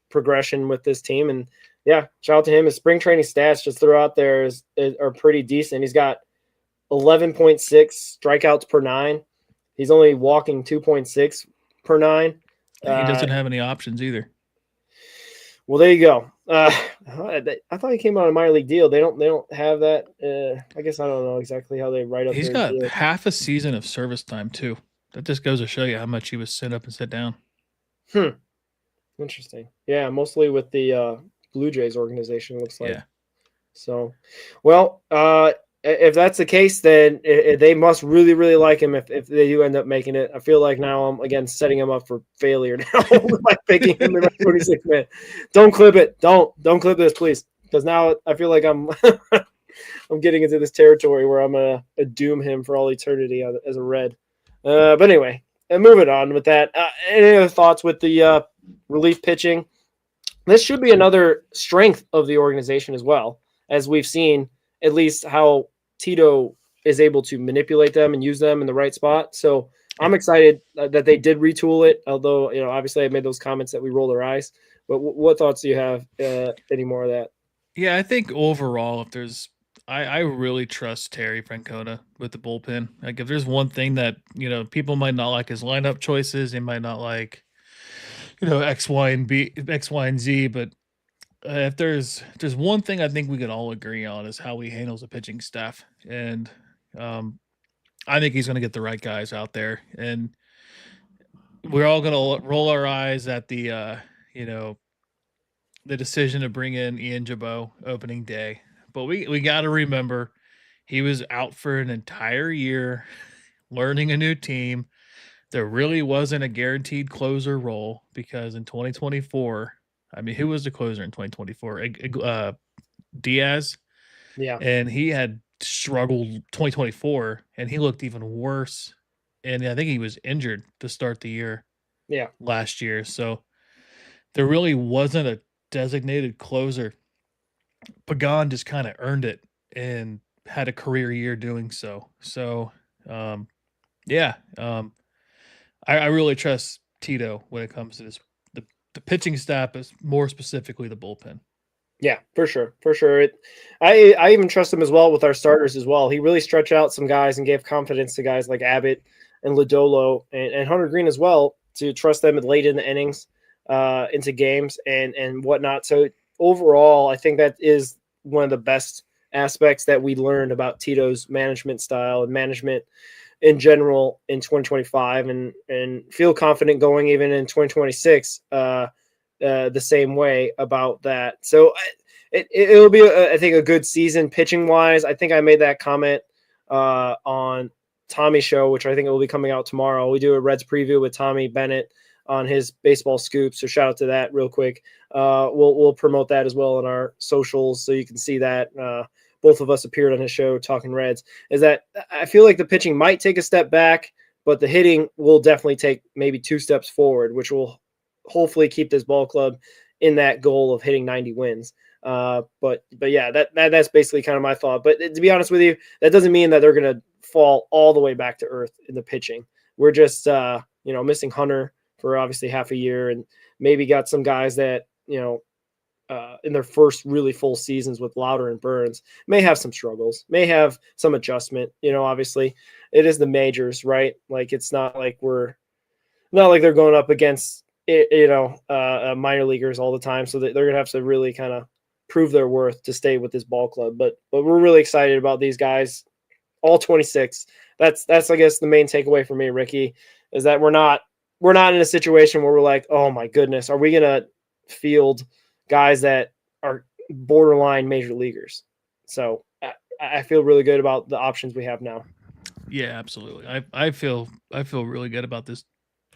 Speaker 2: progression with this team. And yeah, shout out to him. His spring training stats just throw out there are pretty decent. He's got 11.6 strikeouts per 9. He's only walking 2.6 per 9.
Speaker 3: He doesn't have any options either.
Speaker 2: Well, there you go. I thought he came on a minor league deal. They don't have that. I guess I don't know exactly how they write up.
Speaker 3: He's got half a season of service time too. That just goes to show you how much he was sit up and sit down.
Speaker 2: Interesting. Yeah, mostly with the Blue Jays organization, looks like.
Speaker 3: Yeah.
Speaker 2: So, well, if that's the case, then they must really, really like him if they do end up making it. I feel like now I'm, again, setting him up for failure now by picking him in my 26 man. Don't clip it. Don't clip this, please. because now I feel like I'm I'm getting into this territory where I'm gonna doom him for all eternity as a Red. But anyway, and moving on with that. Any other thoughts with the relief pitching? This should be another strength of the organization as well, as we've seen at least how Tito is able to manipulate them and use them in the right spot. So I'm excited that they did retool it. Although, obviously I made those comments that we rolled our eyes. But what thoughts do you have any more of that?
Speaker 3: Yeah, I think overall, if there's, I really trust Terry Francona with the bullpen. Like, if there's one thing that people might not like his lineup choices, they might not like, X, Y, and B, X, Y, and Z. But if there's one thing I think we can all agree on is how he handles the pitching staff, and I think he's going to get the right guys out there, and we're all going to roll our eyes at the the decision to bring in Ian Jabot opening day. But we got to remember he was out for an entire year learning a new team. There really wasn't a guaranteed closer role because in 2024, I mean, who was the closer in 2024? Diaz.
Speaker 2: Yeah.
Speaker 3: And he had struggled 2024 and he looked even worse. And I think he was injured to start the year.
Speaker 2: Yeah.
Speaker 3: Last year. So there really wasn't a designated closer. Pagan just kind of earned it and had a career year doing so. So, I really trust Tito when it comes to this. The pitching staff is more specifically the bullpen.
Speaker 2: Yeah, for sure. For sure. I even trust him as well with our starters as well. He really stretched out some guys and gave confidence to guys like Abbott and Lodolo and Hunter Green as well to trust them late in the innings into games and whatnot. So overall, I think that is one of the best aspects that we learned about Tito's management style and management in general in 2025 and feel confident going even in 2026 the same way about that. So it'll be, I think, a good season pitching wise. I think I made that comment on Tommy's show, which I think will be coming out tomorrow. We do a Reds preview with Tommy Bennett on his baseball scoop. So shout out to that real quick. We'll promote that as well on our socials so you can see that. Both of us appeared on his show talking Reds. Is that I feel like the pitching might take a step back, but the hitting will definitely take maybe 2 steps forward, which will hopefully keep this ball club in that goal of hitting 90 wins. But yeah, that's basically kind of my thought. But to be honest with you, that doesn't mean that they're going to fall all the way back to earth in the pitching. We're just, missing Hunter for obviously half a year and maybe got some guys that, in their first really full seasons with Lauder and Burns may have some struggles, may have some adjustment, obviously it is the majors, right? Like, it's not like they're going up against, minor leaguers all the time. So they're going to have to really kind of prove their worth to stay with this ball club. But we're really excited about these guys, all 26. That's, I guess, the main takeaway for me, Ricky, is that we're not in a situation where we're like, oh my goodness, are we going to field guys that are borderline major leaguers? So I feel really good about the options we have now.
Speaker 3: Yeah, absolutely. I feel really good about this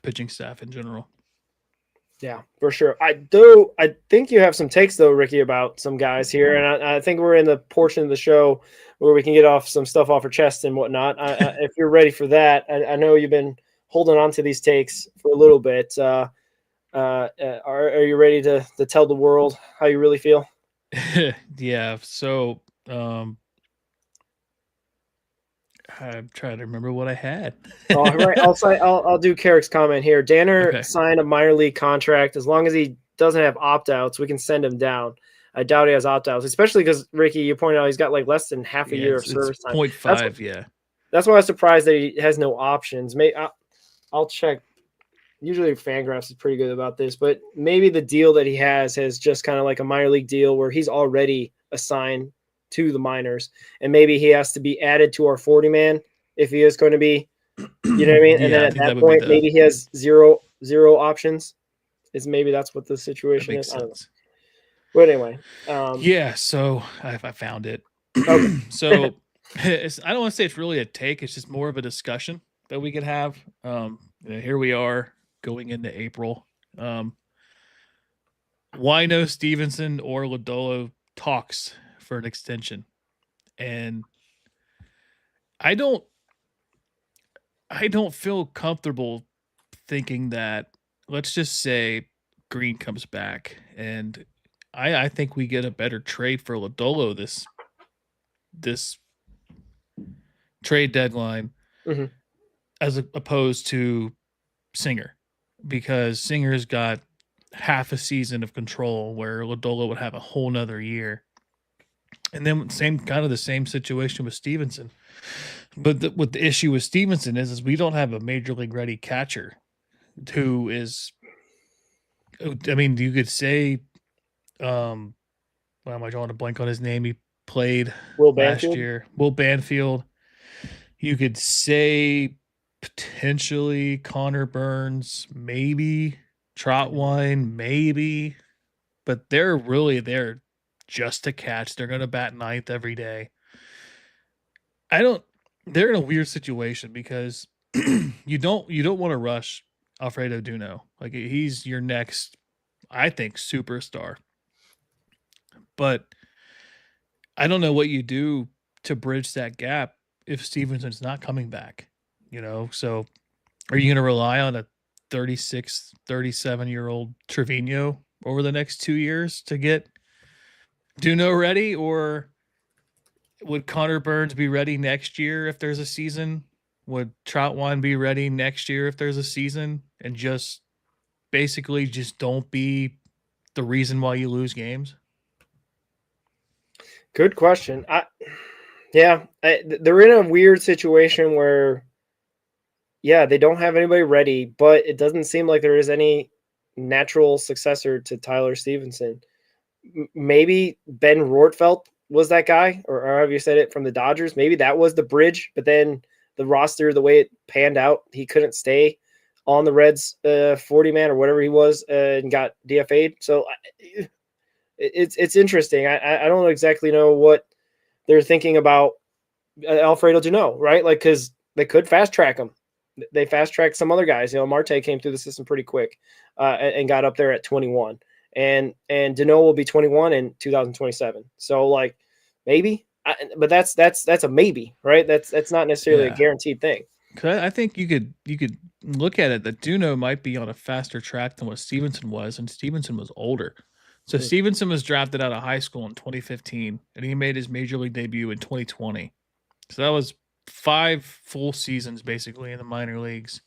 Speaker 3: pitching staff in general.
Speaker 2: Yeah, for sure. I think you have some takes though, Ricky, about some guys here, and I think we're in the portion of the show where we can get off some stuff off our chest and whatnot. If you're ready for that, I know you've been holding on to these takes for a little bit. Are you ready to tell the world how you really feel?
Speaker 3: Yeah. So I'm trying to remember what I had.
Speaker 2: All right. I'll do Carrick's comment here. Danner signed a minor league contract. As long as he doesn't have opt-outs, we can send him down. I doubt he has opt-outs, especially because, Ricky, you pointed out he's got like less than half a year of service time.
Speaker 3: 0.5,
Speaker 2: That's why I was surprised that he has no options. I'll check. Usually Fangraphs is pretty good about this, but maybe the deal that he has just kind of like a minor league deal where he's already assigned to the minors, and maybe he has to be added to our 40-man if he is going to be, you know what I mean? And then at that point, maybe he has zero options. Maybe that's what the situation is. I don't know. But anyway.
Speaker 3: So I found it. Okay. So I don't want to say it's really a take. It's just more of a discussion that we could have. Here we are going into April. Why no Stevenson or Lodolo talks for an extension. And I don't feel comfortable thinking that, let's just say Green comes back, and I think we get a better trade for Lodolo this trade deadline
Speaker 2: Mhm.
Speaker 3: as opposed to Singer, because Singer's got half a season of control where Lodolo would have a whole nother year. And then the same situation with Stevenson. But what the issue with Stevenson is we don't have a major league ready catcher who is, I mean, you could say, why am I drawing a blank on his name? He played
Speaker 2: Will
Speaker 3: last
Speaker 2: Banfield?
Speaker 3: year. Will Banfield. You could say potentially Connor Burns, maybe Trotwine, maybe, but they're really there just to catch. They're going to bat ninth every day. They're in a weird situation because you don't want to rush Alfredo Duno. Like, he's your next, I think, superstar. But I don't know what you do to bridge that gap if Stevenson's not coming back, So are you going to rely on a 36, 37-year-old Trevino over the next 2 years to get Duno ready, or would Connor Burns be ready next year if there's a season? Would Troutwine be ready next year if there's a season? And just basically just don't be the reason why you lose games?
Speaker 2: Good question. They're in a weird situation where, they don't have anybody ready, but it doesn't seem like there is any natural successor to Tyler Stevenson. Maybe Ben Rortfeld was that guy, or have you said it, from the Dodgers? Maybe that was the bridge, but then the roster, the way it panned out, he couldn't stay on the Reds 40-man or whatever he was, and got DFA'd. So it's interesting. I don't exactly know what they're thinking about Alfredo Duno, right? Like, because they could fast track him. They fast tracked some other guys. Marte came through the system pretty quick and got up there at 21. And Duno will be 21 in 2027. So, like, maybe, but that's a maybe, right? That's not necessarily a guaranteed thing.
Speaker 3: Cause I think you could look at it that Duno might be on a faster track than what Stevenson was, and Stevenson was older. So Stevenson was drafted out of high school in 2015, and he made his major league debut in 2020. So that was 5 full seasons basically in the minor leagues.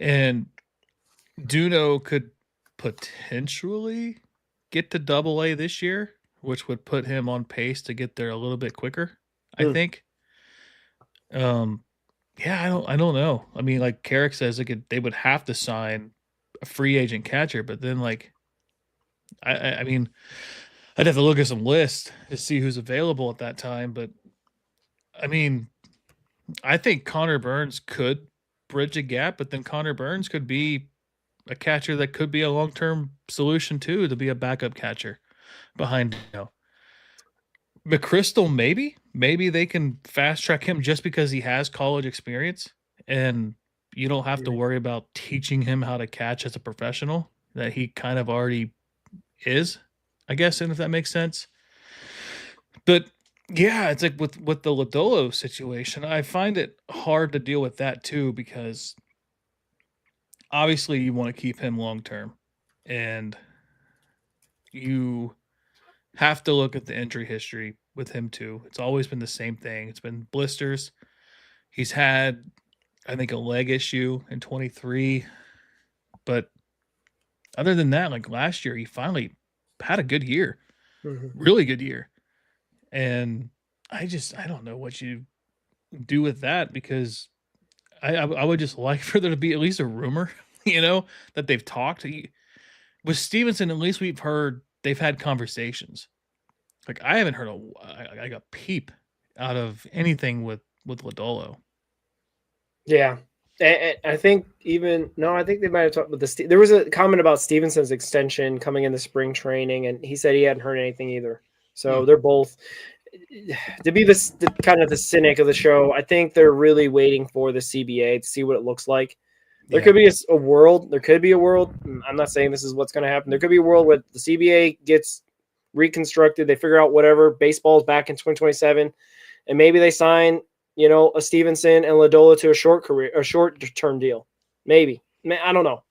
Speaker 3: And Duno could potentially get to Double-A this year, which would put him on pace to get there a little bit quicker, I think. I don't know. I mean, like Carrick says, they would have to sign a free agent catcher, but then, like, I mean, I'd have to look at some lists to see who's available at that time. But I mean, I think Connor Burns could bridge a gap, but then Connor Burns could be a catcher that could be a long-term solution too, to be a backup catcher behind McChrystal. Maybe they can fast track him just because he has college experience, and you don't have to worry about teaching him how to catch as a professional, that he kind of already is, I guess, and if that makes sense. But yeah, it's like with the Lodolo situation, I find it hard to deal with that too, because obviously you want to keep him long term, and you have to look at the injury history with him too. It's always been the same thing. It's been blisters. He's had, I think, a leg issue in 23, but other than that, like last year, he finally had a good year, really good year. And I don't know what you do with that, because I would just like for there to be at least a rumor, that they've talked. With Stevenson, at least we've heard they've had conversations. Like, I haven't heard a peep out of anything with Lodolo.
Speaker 2: Yeah. And I think I think they might have talked about there was a comment about Stevenson's extension coming in the spring training, and he said he hadn't heard anything either. So they're both, to be the kind of the cynic of the show, I think they're really waiting for the CBA to see what it looks like. There could be a world. I'm not saying this is what's going to happen. There could be a world where the CBA gets reconstructed. They figure out whatever. Baseball's back in 2027, and maybe they sign, a Stevenson and Ladola to a short-term deal. Maybe. I don't know.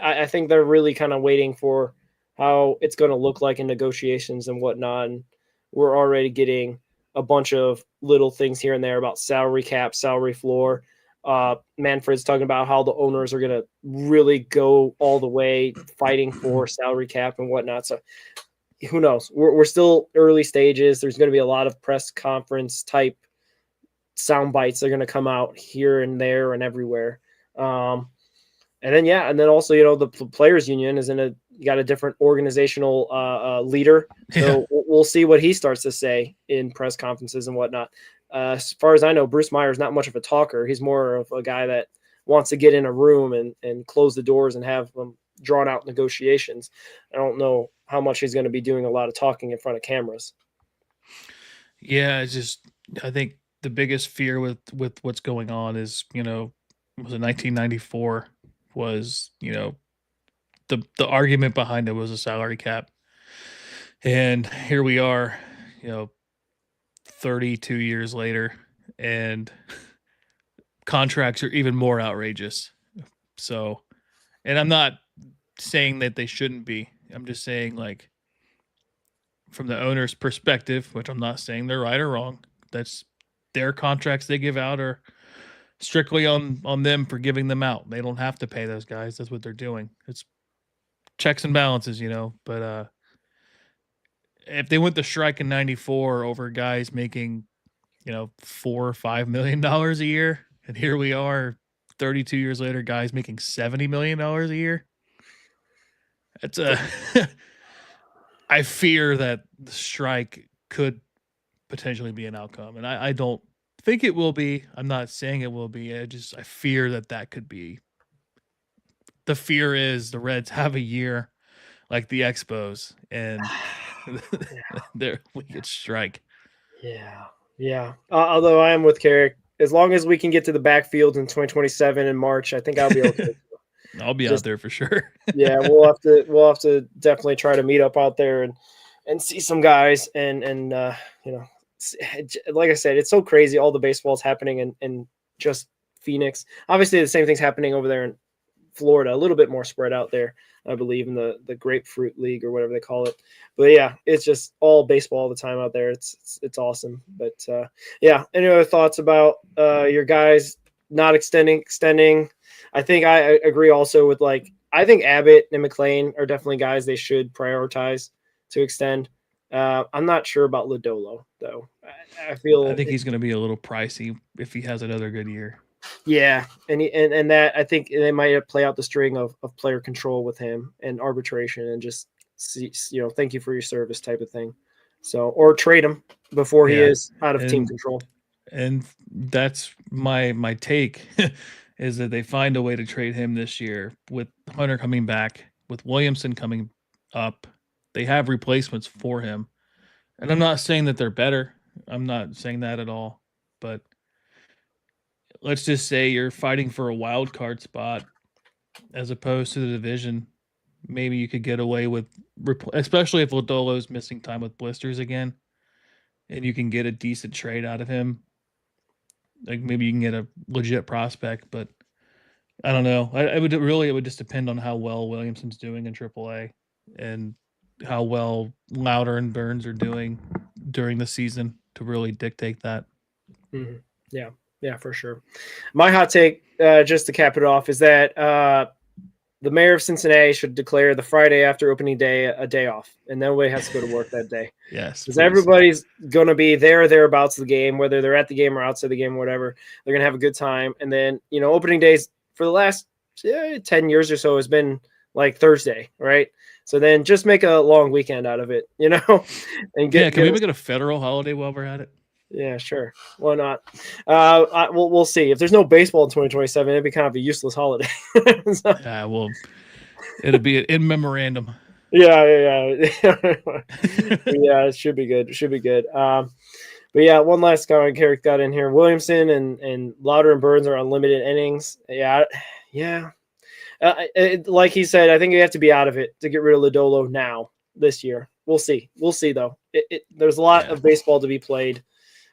Speaker 2: I think they're really kind of waiting for how it's going to look like in negotiations and whatnot. And we're already getting a bunch of little things here and there about salary cap, salary floor. Manfred's talking about how the owners are going to really go all the way fighting for salary cap and whatnot. So who knows? We're still early stages. There's going to be a lot of press conference type sound bites that are going to come out here and there and everywhere. And then also, the players union got a different organizational leader. So we'll see what he starts to say in press conferences and whatnot. As far as I know, Bruce Meyer's not much of a talker. He's more of a guy that wants to get in a room and close the doors and have them drawn out negotiations. I don't know how much he's going to be doing a lot of talking in front of cameras.
Speaker 3: Yeah, I think the biggest fear with what's going on is, was it 1994 was, the argument behind it was a salary cap. And here we are, 32 years later, and contracts are even more outrageous. So, and I'm not saying that they shouldn't be. I'm just saying, like, from the owner's perspective, which I'm not saying they're right or wrong, that's their contracts they give out are strictly on them for giving them out. They don't have to pay those guys. That's what they're doing. It's checks and balances, but if they went to strike in 94 over guys making, $4 or $5 million a year, and here we are 32 years later, guys making $70 million a year. It's I fear that the strike could potentially be an outcome, and I don't think it will be. I'm not saying it will be. I fear that could be. The fear is the Reds have a year like the Expos, and we could strike.
Speaker 2: Yeah. Although I am with Carrick, as long as we can get to the backfield in 2027 in March, I think I'll be okay.
Speaker 3: I'll be out there for sure.
Speaker 2: Yeah, we'll have to definitely try to meet up out there and see some guys and like I said, it's so crazy all the baseball's happening in just Phoenix. Obviously, the same thing's happening over there in Florida, a little bit more spread out there, I believe, in the Grapefruit League or whatever they call it. But yeah, it's just all baseball all the time out there. It's awesome. But any other thoughts about your guys not extending? I think I agree also with, I think Abbott and McLean are definitely guys they should prioritize to extend. I'm not sure about Lodolo though. I
Speaker 3: think he's going to be a little pricey if he has another good year.
Speaker 2: Yeah, and that I think they might play out the string of player control with him and arbitration and just see, thank you for your service type of thing. So, or trade him before he is out of team control.
Speaker 3: And that's my take is that they find a way to trade him this year with Hunter coming back, with Williamson coming up. They have replacements for him. And I'm not saying that they're better. I'm not saying that at all. But let's just say you're fighting for a wild card spot as opposed to the division. Maybe you could get away with, especially if Lodolo's missing time with blisters again, and you can get a decent trade out of him. Like maybe you can get a legit prospect, but I don't know. It would just depend on how well Williamson's doing in AAA and how well Louder and Burns are doing during the season to really dictate that.
Speaker 2: Mm-hmm. Yeah, for sure. My hot take, just to cap it off, is that the mayor of Cincinnati should declare the Friday after opening day a day off, and nobody has to go to work that day.
Speaker 3: Yes,
Speaker 2: because everybody's going to be there or thereabouts the game, whether they're at the game or outside the game, or whatever. They're going to have a good time. And then, opening days for the last 10 years or so has been like Thursday, right? So then just make a long weekend out of it, and
Speaker 3: can we make it a federal holiday while we're at it?
Speaker 2: Yeah, sure. Why not? We'll see. If there's no baseball in 2027, it'd be kind of a useless holiday.
Speaker 3: So, it'll be in memorandum.
Speaker 2: Yeah. Yeah, it should be good. But yeah, one last guy Carrick got in here. Williamson and Louder and Burns are unlimited innings. Yeah. Like he said, I think you have to be out of it to get rid of Lodolo now this year. we'll see. We'll see though. There's a lot of baseball to be played,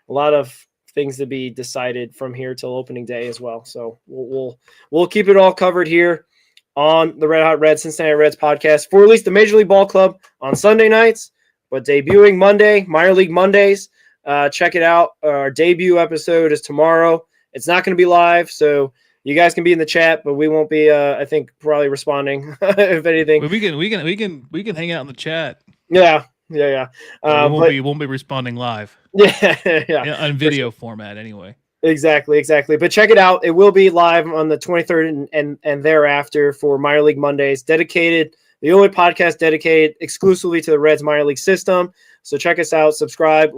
Speaker 2: a lot of things to be decided from here till opening day as well. So we'll keep it all covered here on the Red Hot Reds, Cincinnati Reds podcast for at least the Major League Ball Club on Sunday nights, but debuting Monday, Minor League Mondays. Check it out. Our debut episode is tomorrow. It's not going to be live, so you guys can be in the chat, but we won't be. I think probably responding if anything.
Speaker 3: We can hang out in the chat.
Speaker 2: Yeah.
Speaker 3: We won't be responding live.
Speaker 2: Yeah.
Speaker 3: On video format anyway.
Speaker 2: Exactly. But check it out. It will be live on the 23rd and thereafter for Minor League Mondays. Dedicated, the only podcast dedicated exclusively to the Reds minor league system. So check us out. Subscribe,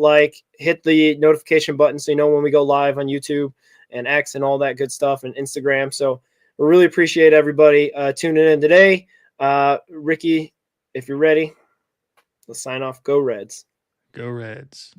Speaker 2: hit the notification button so you know when we go live on YouTube and X and all that good stuff and Instagram. So we really appreciate everybody tuning in today. Ricky, if you're ready, let's sign off. Go Reds.
Speaker 3: Go Reds.